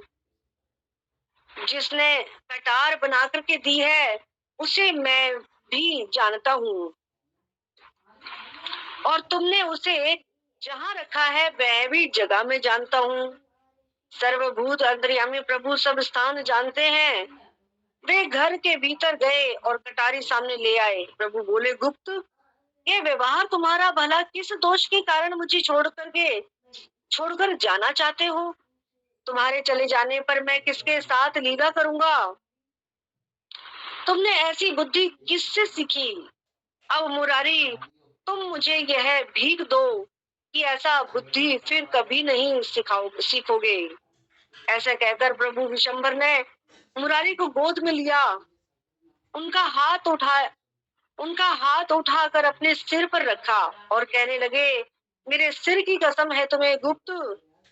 जिसने कटार बना करके दी है उसे मैं भी जानता हूँ। और तुमने उसे जहाँ रखा है वह भी जगह में जानता हूँ। सर्वभूत अंतर्यामी प्रभु सब स्थान जानते हैं। वे घर के भीतर गए और कटारी सामने ले आए। प्रभु बोले, गुप्त, ये व्यवहार तुम्हारा भला किस दोष के कारण मुझे छोड़कर जाना चाहते हो? तुम्हारे चले जाने पर मैं किसके साथ लीला करूंगा? तुमने ऐसी बुद्धि किससे सीखी? अब मुरारी, तुम मुझे यह भीख दो कि ऐसा बुद्धि फिर कभी नहीं सीखोगे। ऐसा कहकर प्रभु विशंबर ने मुरारी को गोद में लिया, उनका हाथ उठाकर अपने सिर पर रखा और कहने लगे, मेरे सिर की कसम है तुम्हें गुप्त,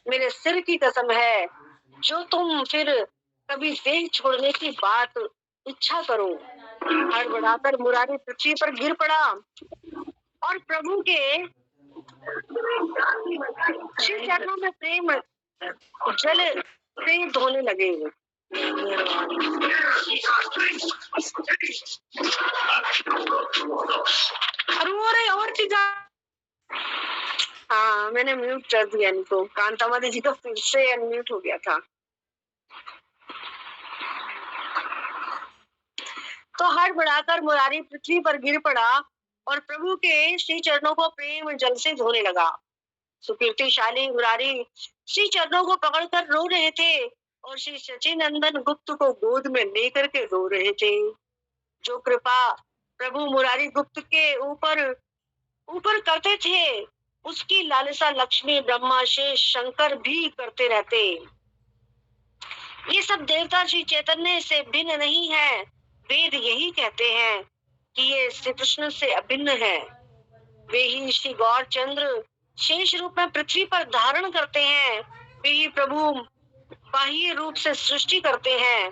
मेरे सिर की कसम है, जो तुम फिर कभी देह छोड़ने की बात इच्छा करो। हड़बड़ाकर मुरारी पृथ्वी पर गिर पड़ा और प्रभु के श्री चरणों में प्रेम जल से धोने लगे। और चीजा, हाँ मैंने म्यूट कर दिया इनको। कांतावती जी तो फिर से अनम्यूट हो गया था। तो हड़बड़ाकर मुरारी पृथ्वी पर गिर पड़ा और प्रभु के श्री चरणों को प्रेम जल से धोने लगा। सुकीर्तिशाली मुरारी श्री चरणों को पकड़कर रो रहे थे और श्री सचिनंदन गुप्त को गोद में लेकर के रो रहे थे। जो कृपा प्रभु मुरारी गुप्त के ऊपर करते थे, उसकी लालसा लक्ष्मी, ब्रह्मा, शेष, शंकर भी करते रहते। ये सब देवता श्री चैतन्य से भिन्न नहीं है। वेद यही कहते हैं कि ये श्री कृष्ण से अभिन्न है। वे ही श्री गौर चंद्र शेष रूप में पृथ्वी पर धारण करते हैं। वे ही प्रभु बाह्य रूप से सृष्टि करते हैं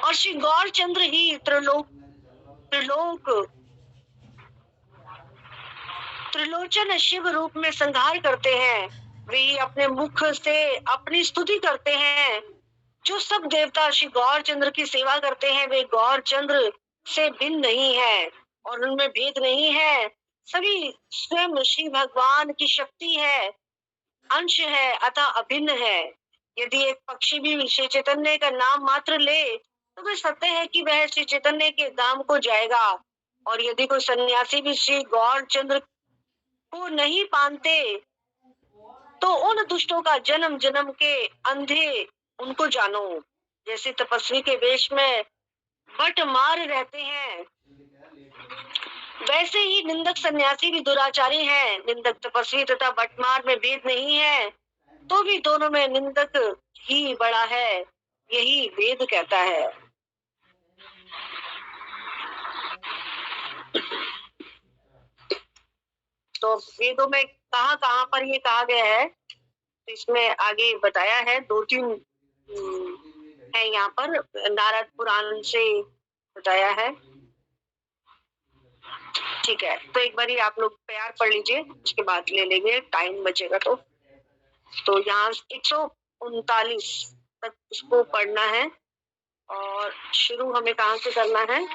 और श्री गौर चंद्र ही त्रिलोचन शिव रूप में संहार करते हैं। वे ही अपने मुख से अपनी स्तुति करते हैं। जो सब देवता श्री गौर चंद्र की सेवा करते हैं, वे गौर चंद्र से भिन्न नहीं है और उनमें भेद नहीं है। सभी स्वयं श्री भगवान की शक्ति है, अंश है, अतः अभिन्न है। यदि एक पक्षी भी श्री चैतन्य का नाम मात्र ले तो वे सत्य है कि वह श्री चैतन्य के धाम को जाएगा। और यदि कोई सन्यासी भी श्री गौर चंद्र को नहीं पानते तो उन दुष्टों का जन्म जन्म के अंधे उनको जानो। जैसे तपस्वी के वेश में बट मार रहते हैं, वैसे ही निंदक सन्यासी भी दुराचारी हैं। निंदक तपस्वी तथा बटमार में भेद नहीं है, तो भी दोनों में निंदक ही बड़ा है, यही वेद कहता है। तो वेदों में कहाँ पर ये कहा गया है, तो इसमें आगे बताया है। 2-3 है यहाँ पर, नारद पुराण से बताया है। ठीक है, तो एक बार आप लोग प्यार पढ़ लीजिए, उसके बाद ले लेंगे, टाइम बचेगा तो यहाँ 139 तक इसको पढ़ना है। और शुरू हमें कहाँ से करना है?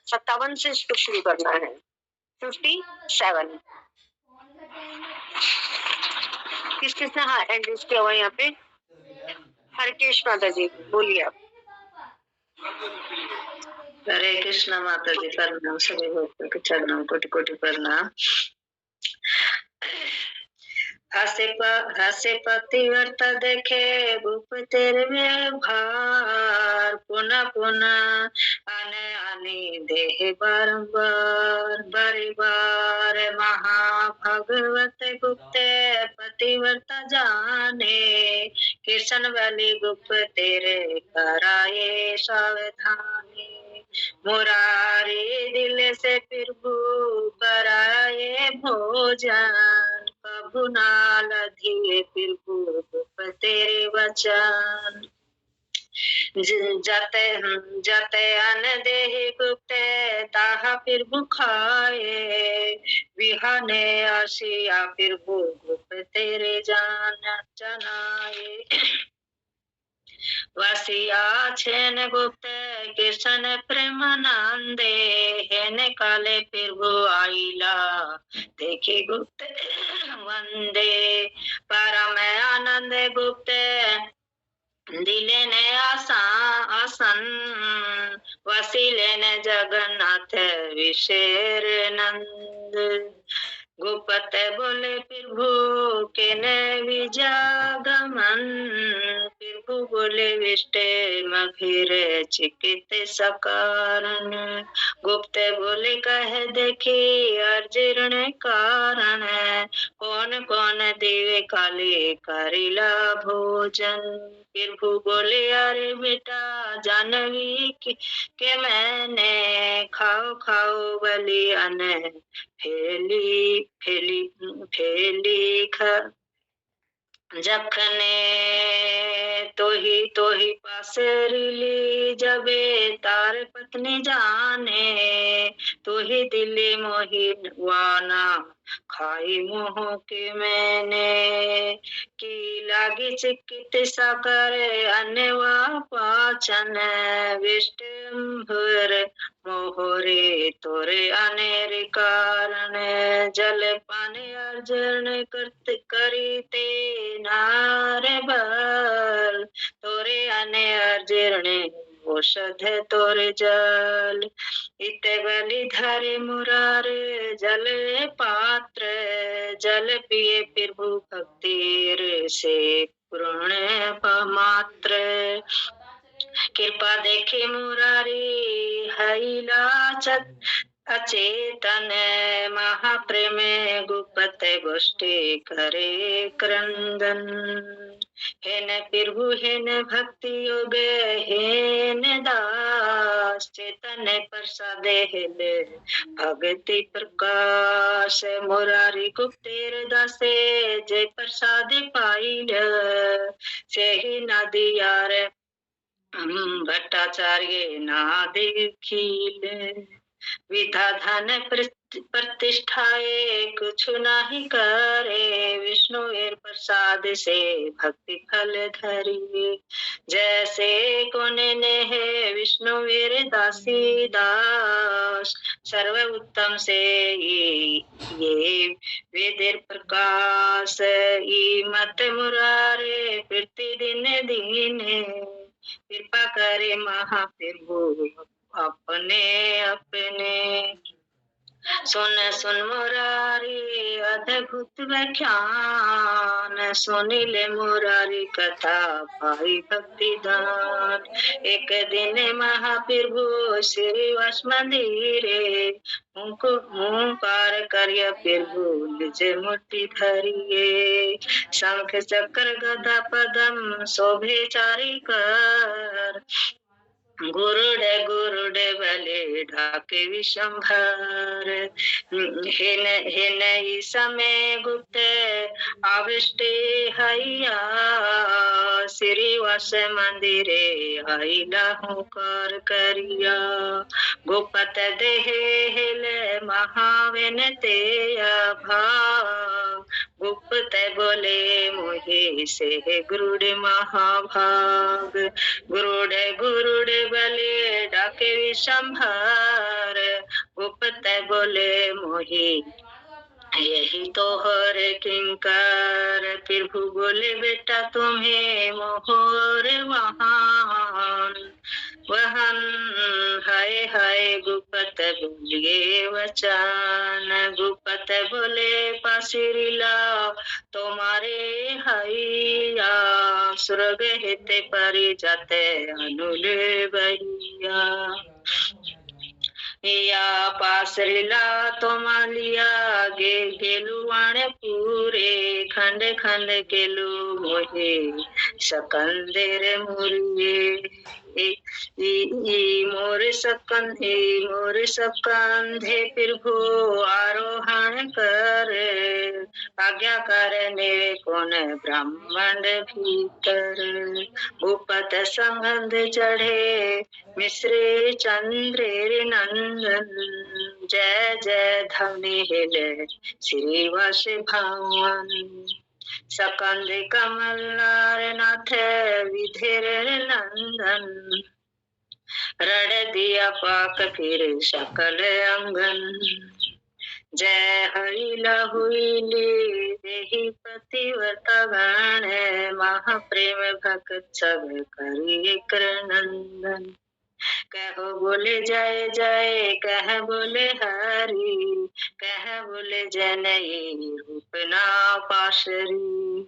57 से इसको शुरू करना है। 57 किसने हाँ एंड किया हुआ यहाँ पे? हरकेश माता जी, बोलिए आप। हरे कृष्णा माता जी, प्रणाम। सभी भक्तों के चरणों कोटि कोटि प्रणाम। हास्य पतिव्रता देखे रूप तेरे में भार, पुनः पुनः आने आने देह बारंबार, बारी बार महाभगवत गुप्ते पतिव्रता जाने, कृष्ण बलि गुप्त तेरे कराए सावधानी, मुरारी दिल से प्रभु कराए भोजन, प्रभु नाल धिए प्रभु तेरे वचन। जाते जाते अन देहि गुप्ते ताहा फिर बुखाए विहाने आशिया फिर गुप तेरे जान जनाए वसिया छेन गुप्त कृष्ण प्रेमानंदे हेन काले फिर आईला देखे गुप्त वंदे परम आनंद गुप्त दिले ने आसन वसीले ने जगन्नाथ विशेर नंद गुप्त बोले प्रभु के ने विजागमन प्रभु बोले विष्टे मघिर चिकित सकारण गुप्त बोले कह देखी अर्जीर्ण कारण कौन कौन दिवे काले करिला भोजन प्रभु बोले अरे बेटा जानवी के मैंने खाओ खाओ बलि अन फेली फेली फेली खा जखने तो ही पासरिली जबे तार पत्नी जाने तो ही दिल्ली मोहिन वाना खाई मोह के मैंने की लागी चिकित साकर अन्यवा पाचन विष्टुंभर मोहरे तोरे अनेर कारण जल पाने अर्जन करते करीते नार बल तोरे अने अर्जन औषध तोरे जल इते बलि धरे मुरार जल पात्र जल पिए प्रभु भक्तिर से पूर्ण मात्र कृपा देखे मुरारी हैला अचेतन महाप्रेम गुप्त गोष्ठी करे क्रंदन हेन प्रभु हेन भक्ति योग हेन दास चेतन प्रसाद हेल भक्ति प्रकाश मुरारी गुप्तेर दासे जय प्रसाद पाइल से ही नदियार भट्टाचार्य नादि खील विधा धन प्रतिष्ठाए कुछ नाही करे विष्णु एर प्रसाद से भक्ति फल धरिए जैसे कोने ने है विष्णु एर दासी दास सर्व उत्तम से ये वेदेर प्रकाश ई मत मुरारे प्रतिदिन दिन कृपा करे महाप्रभु अपने अपने सुन सुन मुरारी अद्भुत व्याख्यान सुनिले मुरारी कथा पाई भक्ति दान एक दिन महाप्रभु श्रीवास मंदिरे मुंह पार करिया प्रभु निज मुट्ठी धरिए शंख चक्र गदा पदम शोभे चारी कर गुरुडे बले ढाके विशंभर हेन ही समय गुप्त आविष्टे हैया श्रीवास मंदिरे आईला हुकार करिया गुप्त देहे हेले महावेन तेया भाव गुप्त बोले मोहे से गुरुड महाभाग गुरुड बले डाके विशंभर गुप्त बोले मोही यही तो हर किंकर प्रभु बोले बेटा तुम्हें मोहर वहन हाय हाय गुप्त बोलिए वचन गुप्त बोले पासिरिला तुम्हारे हैया स्वर्ग हेते परि जाते अनुले बहिया या पासरिला तोमालिया गेलुवाणे पूरे खंड खंड गेलु मोहे सकंदेर मुरिये मोर सब कंधे प्रभु आरोहण कर, आज्ञा करने कौन ब्रह्मांड भीतर। भूपत संगंध चढ़े मिश्रे चंद्र नंदन, जय जय धवनि हिले श्रीवश भवन। सकंद कमल नाथ विधिर नंदन, रण दिया पाक फिर सकल अंगन। जय हरि लहुली देहि पतिव्रता गण, महाप्रेम भक्त सब करि नंदन। कहो बोले जय जय कह बोले हरि, कह बोले जनई रूप ना पाशरी।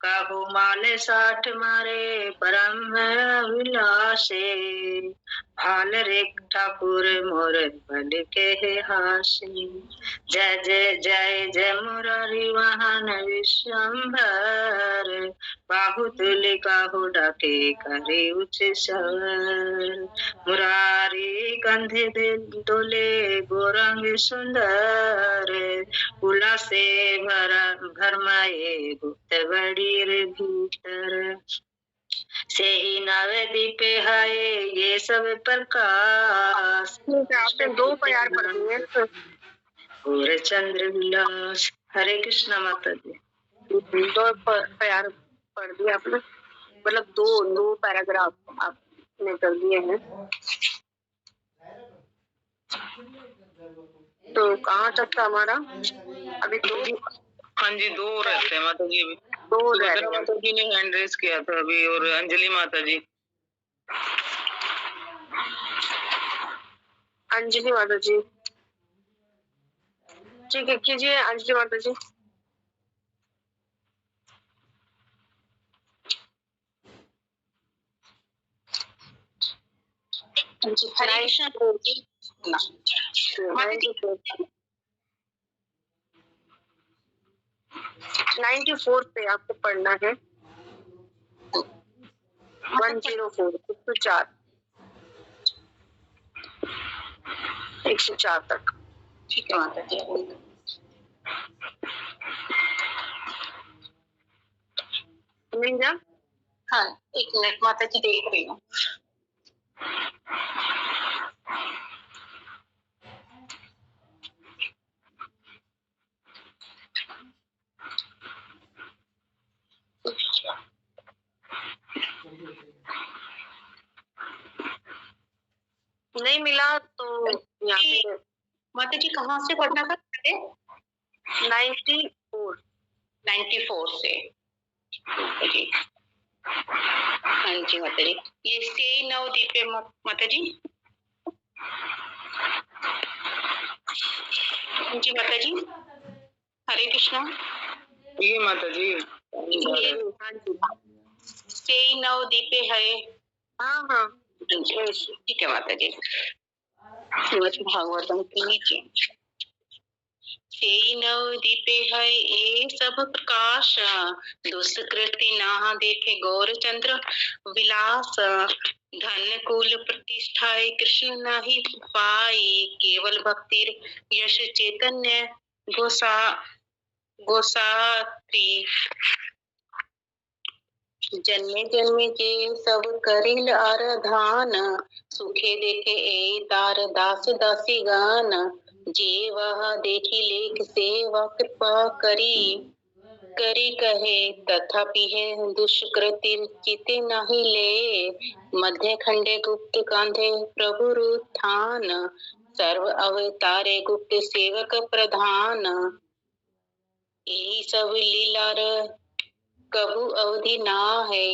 कहो माले 60 मारे परम विलासे, भाल रे ठाकुर मोर बल के हासे। जय जय जय जय मुरारी वाहन विश्वम्भर, बाहु तुल्य काहू डाके करे उच्च स्वर। मुरारी कंधे डोले गोरंग सुंदर, उला से भरमाए गुप्त बड़ी रे भीतर। से ही नावे दीपे हाय ये सब प्रकाश, आपने 2 प्यार पढ़ दिए। और चंद्र विलास। हरे कृष्णा माता जी। 2 प्यार पढ़ दिए आपने, मतलब 2 पैराग्राफ आपने कर दिए हैं। तो कहाँ तक था हमारा? अभी 2। हाँ जी 2 रहते हैं माता जी। 2 सुभद्रा माता जी ने हैंड रेस किया था अभी, और अंजलि माता जी। अंजलि माता जी, ठीक है कीजिए अंजलि माता जी। हरे कृष्ण। 94 पे आपको पढ़ना है। 104 104 तक। ठीक है माता जी। मिल जा। हाँ 1 मिनट माता जी देख रही हूँ। नहीं मिला तो यहाँ पे माता जी कहाँ से पढ़ना था? 94 से। जी हाँ जी माता जी। ये से नवदीप पे माता जी। जी माता जी। हरे कृष्णा। ये माता जी से नवदीप पे है। हाँ ठीक है माता जी। श्रीमद् भागवतम के नीचे से नवदीपे है ए सब प्रकाश, दुष्कृति ना देखे गौर चंद्र विलास। धन कुल प्रतिष्ठा कृष्ण नहीं पाई, केवल भक्ति यश चैतन्य गोसाती। जन्मे जन्मे के सब करिल आराधान, सुखे देखे ए तार दास दासी गान। जे वह देखी लेख सेवा कृपा करी, करी कहे तथापि है दुष्कृति चिते नहीं ले। मध्य खंडे गुप्त कांधे प्रभु रुत्थान, सर्व अवतारे गुप्त सेवक प्रधान। यही सब लीला कबू अवधि ना है,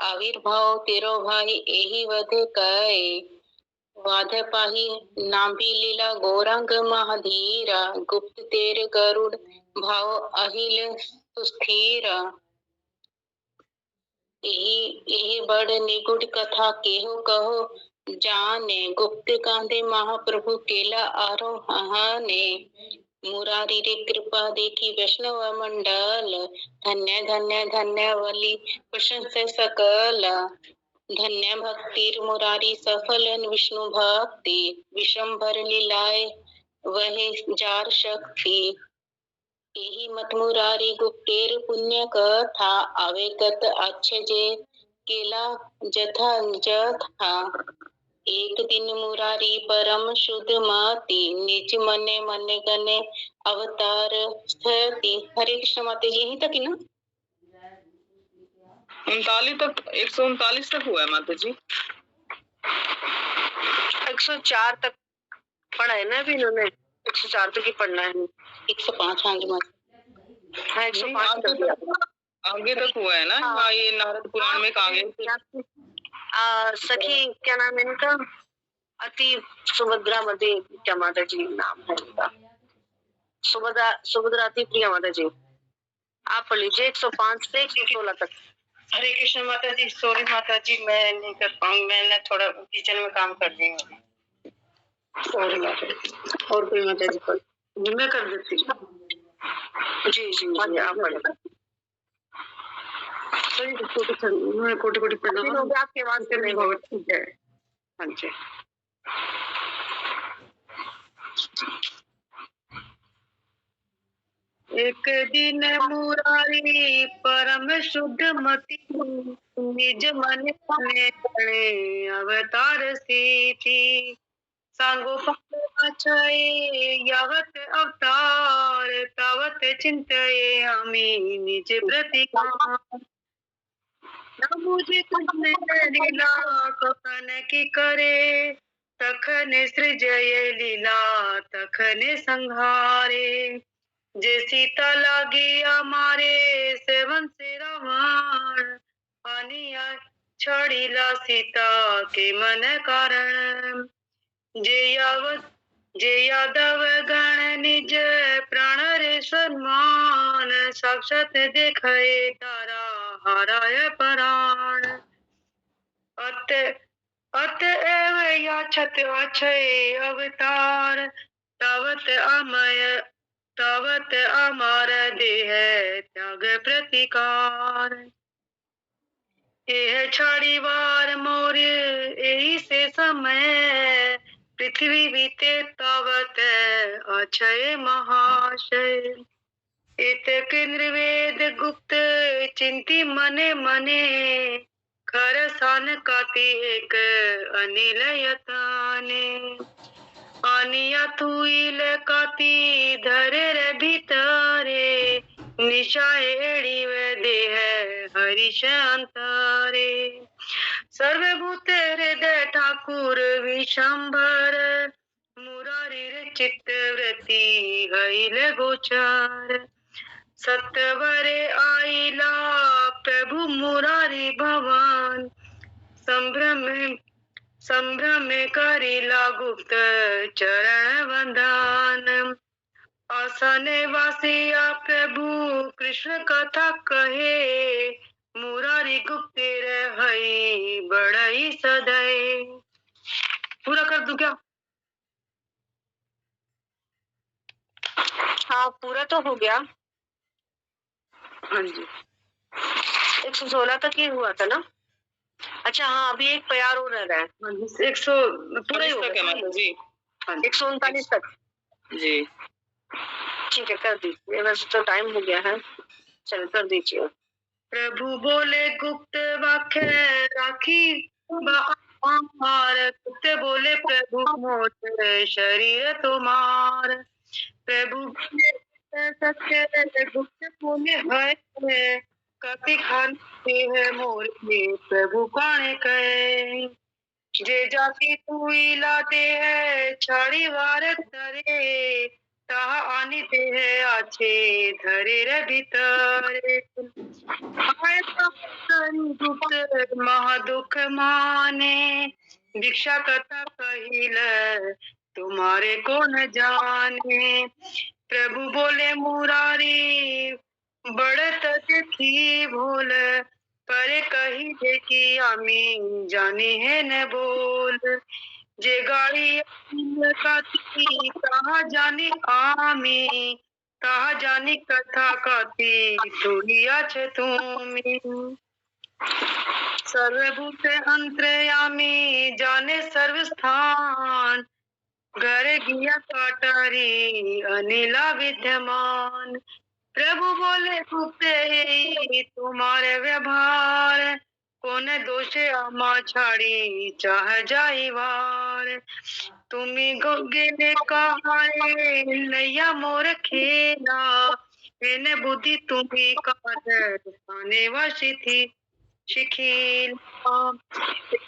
आविर्भाव तेरो भाई यही वधे कहे। वाध पाही नाभि लीला गौरांग महाधीरा, गुप्त तेरे गरुड़ भाव अहिल सुस्थिर। यही बड़ निगुड़ कथा केहो कहो जाने, गुप्त कांधे महाप्रभु केला आरोहने। मुरारी रे कृपा देखी वैष्णव मंडल, धन्य धन्य धन्य वली प्रशंस सकल। धन्य भक्तिर मुरारी सफल विष्णु भक्ति, विशंभर लीलाए वह जार शक्ति। यही मत मुरारी गुप्तेर पुण्य कथा, आवे कत अच्छे जे केला जथा जथा। एक दिन मुरारी परम शुद्ध मति, निज मने मने गने अवतार स्थिति। हरे कृष्ण माता जी, यही तक ही ना? 39 तक, 139 तक हुआ है माता जी। 104 तक पढ़ा है ना अभी इन्होंने, 104 तक ही पढ़ना है। 105। हाँ जी माता। हाँ 105 आगे तक हुआ है ना। हाँ, ये नारद पुराण में आगे सखी क्या नाम है इनका, अति सुभद्रा मध्य क्या माता जी नाम है इनका, सुभद्रा अति प्रिया माता जी। आप पढ़ लीजिए 105 से 116 तक। हरे कृष्ण माता जी। सॉरी माता जी, मैं नहीं कर पाऊंगी, मैंने थोड़ा किचन में काम कर रही हूँ। सॉरी माता जी। और कोई माता जी पढ़, मैं कर देती हूँ। जी जी जी आप पढ़। कोटि कोटि प्रणाम आपके आवाज से नहीं बहुत ठीक है। हाँ जी। एक दिन मुरारी परम शुद्ध मति, निज मन में अवतार सीथी। सांगो यावत अवतार, तावत चिंतये हमी निज प्रतिकार। न मुझे तुमने लीला कथन की करे, तखन सृजय लीला तखन संहारे। जे सीता लागी हमारे सेवन से रावण, आनिया छड़ीला सीता के मन कारण। जे यादव गण निज प्राण रे सम्मान, साक्षात देखे तारा हाराय प्राण। अतएव याचत अक्षय अवतार, तावत अमर देह त्याग प्रतिकार। यह छाड़ी वार मोर यही से समय, पृथ्वी बीते तावत अक्षय महाशय। इतक निर्वेद गुप्त चिंती मने मने, खरसान काती एक अनिल यताने। आनिया तुइल काती धरे रे भीतरे, निशाए एड़ी वे देह हरिश अंतरे। सर्वभूत हृदय ठाकुर विशंभर, मुरारी रे चित्त वृत्ति हईल गोचर। सत्वरे आईला प्रभु मुरारी भवन, संभ्रम करिला गुप्त चरण वंदन। आसने वासिया प्रभु कृष्ण कथा कहे, मुरारी गुप्त रही बड़ई सदै। पूरा कर दूं क्या? हाँ पूरा तो हो गया। हाँ जी। 116 तक ही हुआ था ना? अच्छा हाँ, अभी एक प्यार हो रहा है। 100 पूरा ही हो गया माता जी। 139 तक जी। ठीक है, कर दीजिए। वैसे तो टाइम हो गया है, चलो कर दीजिए। प्रभु बोले गुप्त वाक्य राखी गुप्त बोले प्रभु मोर शरीर तुम्हार। प्रभु सत्य गुप्त बोले है, कति खाने है मोर प्रभु काने कहे। जे जाति तू लाते है छाड़ी वार धरे, ताहा आनी ते है आछे धरे रे भीतरे। गुप्त महादुख माने, भिक्षा कथा कहिल तुम्हारे को न जाने। प्रभु बोले मुरारी बढ़त थी भूल, पर कही दे कि आमी जाने है न बोल। जे गाड़ी कहा जाने आमी, कहा जाने कथा काती तुरिया छे तुमी। सर्वभूत अंतर्यामी जाने सर्व स्थान, घर गिया काटारी अनिला विद्यमान। प्रभु बोले गुप्त ही तुम्हारे व्यवहार, कौन दोषे आमा छाड़ी चाह जाई वार। तुम्ही गेले कहारे नैया मोर खेला, एने बुद्धि तुम्ही काने वशी थी शिखील।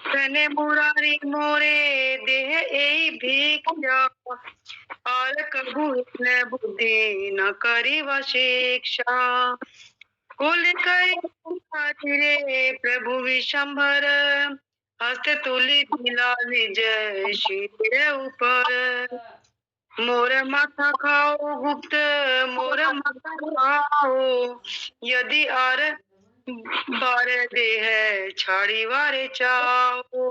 कने मुरारी मोरे देह ए भिक्षा, और कबू ने बुद्धि न करी व शिक्षा। कुल करे प्रभु विशंभर, हस्त तुली दिला निज शीर ऊपर। मोर माथा खाओ गुप्त मोर माथा खाओ, यदि आर बारे देह छाड़ी वारे चाओ।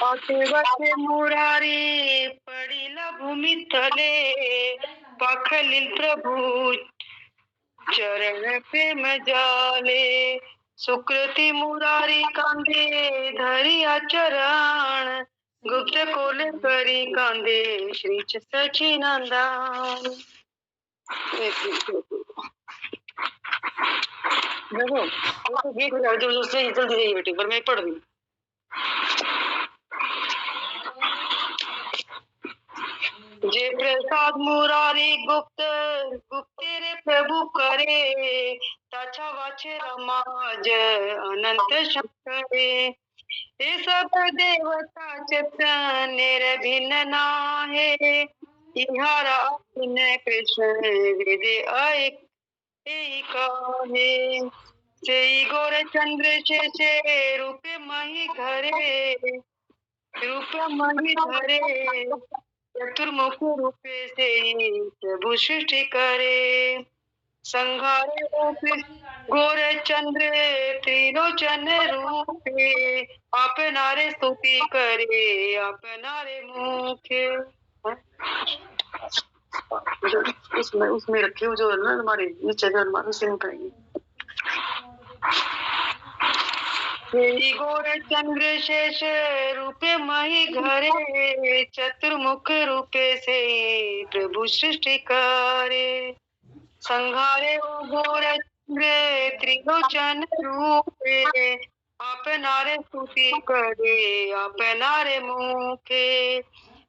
बसे मुरारी पड़ीला भूमि तले, पाखलिल प्रभु चरण पे मजाले। सुकृति मुरारी कांदे धरिया चरण, गुप्त कोले करी कांदे श्री सचिनंदन। देखो ये जल्दी रही बेटी, पर मैं पढ़ रही। जे प्रसाद मुरारी गुप्त तेरे प्रभु करे, ताछा वाचे रमाज अनंत शंकरे। हे सब देवता चित्तन निर्भिन्न नाहे, इहारा कृष्ण वेदे काहे। से गौर चंद्र से रूपे मही घरे, रूप मही धरे। चतुर्मुख रूपे से प्रभु सृष्टि करे। संघारे गौर चंद्र त्रिलोचन रूपे, अपनारे स्तुति करे अपनारे मुखे। उसमें रखी हुई जो है ना हमारे नीचे उसी में करेंगे। गौर चंद्र शेष रूपे मही घरे, चतुर्मुख रूपे से प्रभु सृष्टि करे। संघारे गौर चंद्र त्रिलोचन रूपे, अपनारे स्तुति करे अपनारे मुखे।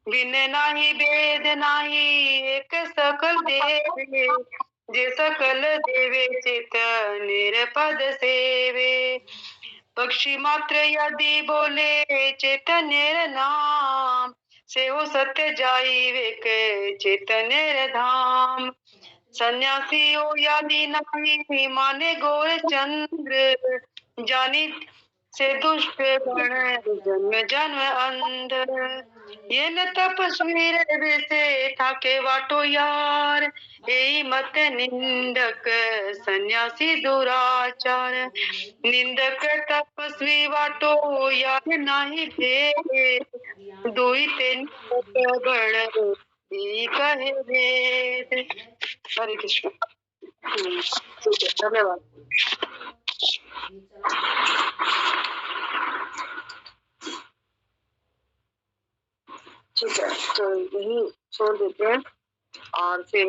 बिन नाही वेद नाही एक सकल देवे, जे सकल देवे चित निरपद सेवे। पक्षी मात्र यदि बोले चैतन्य नाम, से हो सत्य जाई वेक चैतन्य धाम। सन्यासी हो यदि नहीं माने गौर चंद्र, जानी से दुष्ट गण जन्म जन्म अंध। ये न तपस्वी रे से थाके वाटो यार, यही मत निंदक सन्यासी दुराचार। निंदक तपस्वी वाटो यार नाही भेद, दुई तेन बड़ कहे भेद। हरे कृष्ण। धन्यवाद। ठीक है, तो यही छोड़ देते हैं। और फिर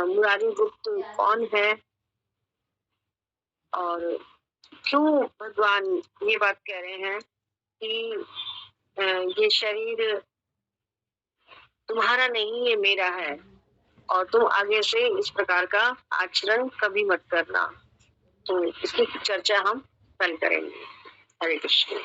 मुरारी गुप्त कौन है और क्यों भगवान ये बात कह रहे हैं कि ये शरीर तुम्हारा नहीं, ये मेरा है, और तुम आगे से इस प्रकार का आचरण कभी मत करना। तो इसकी चर्चा हम कल करेंगे। हरे कृष्ण।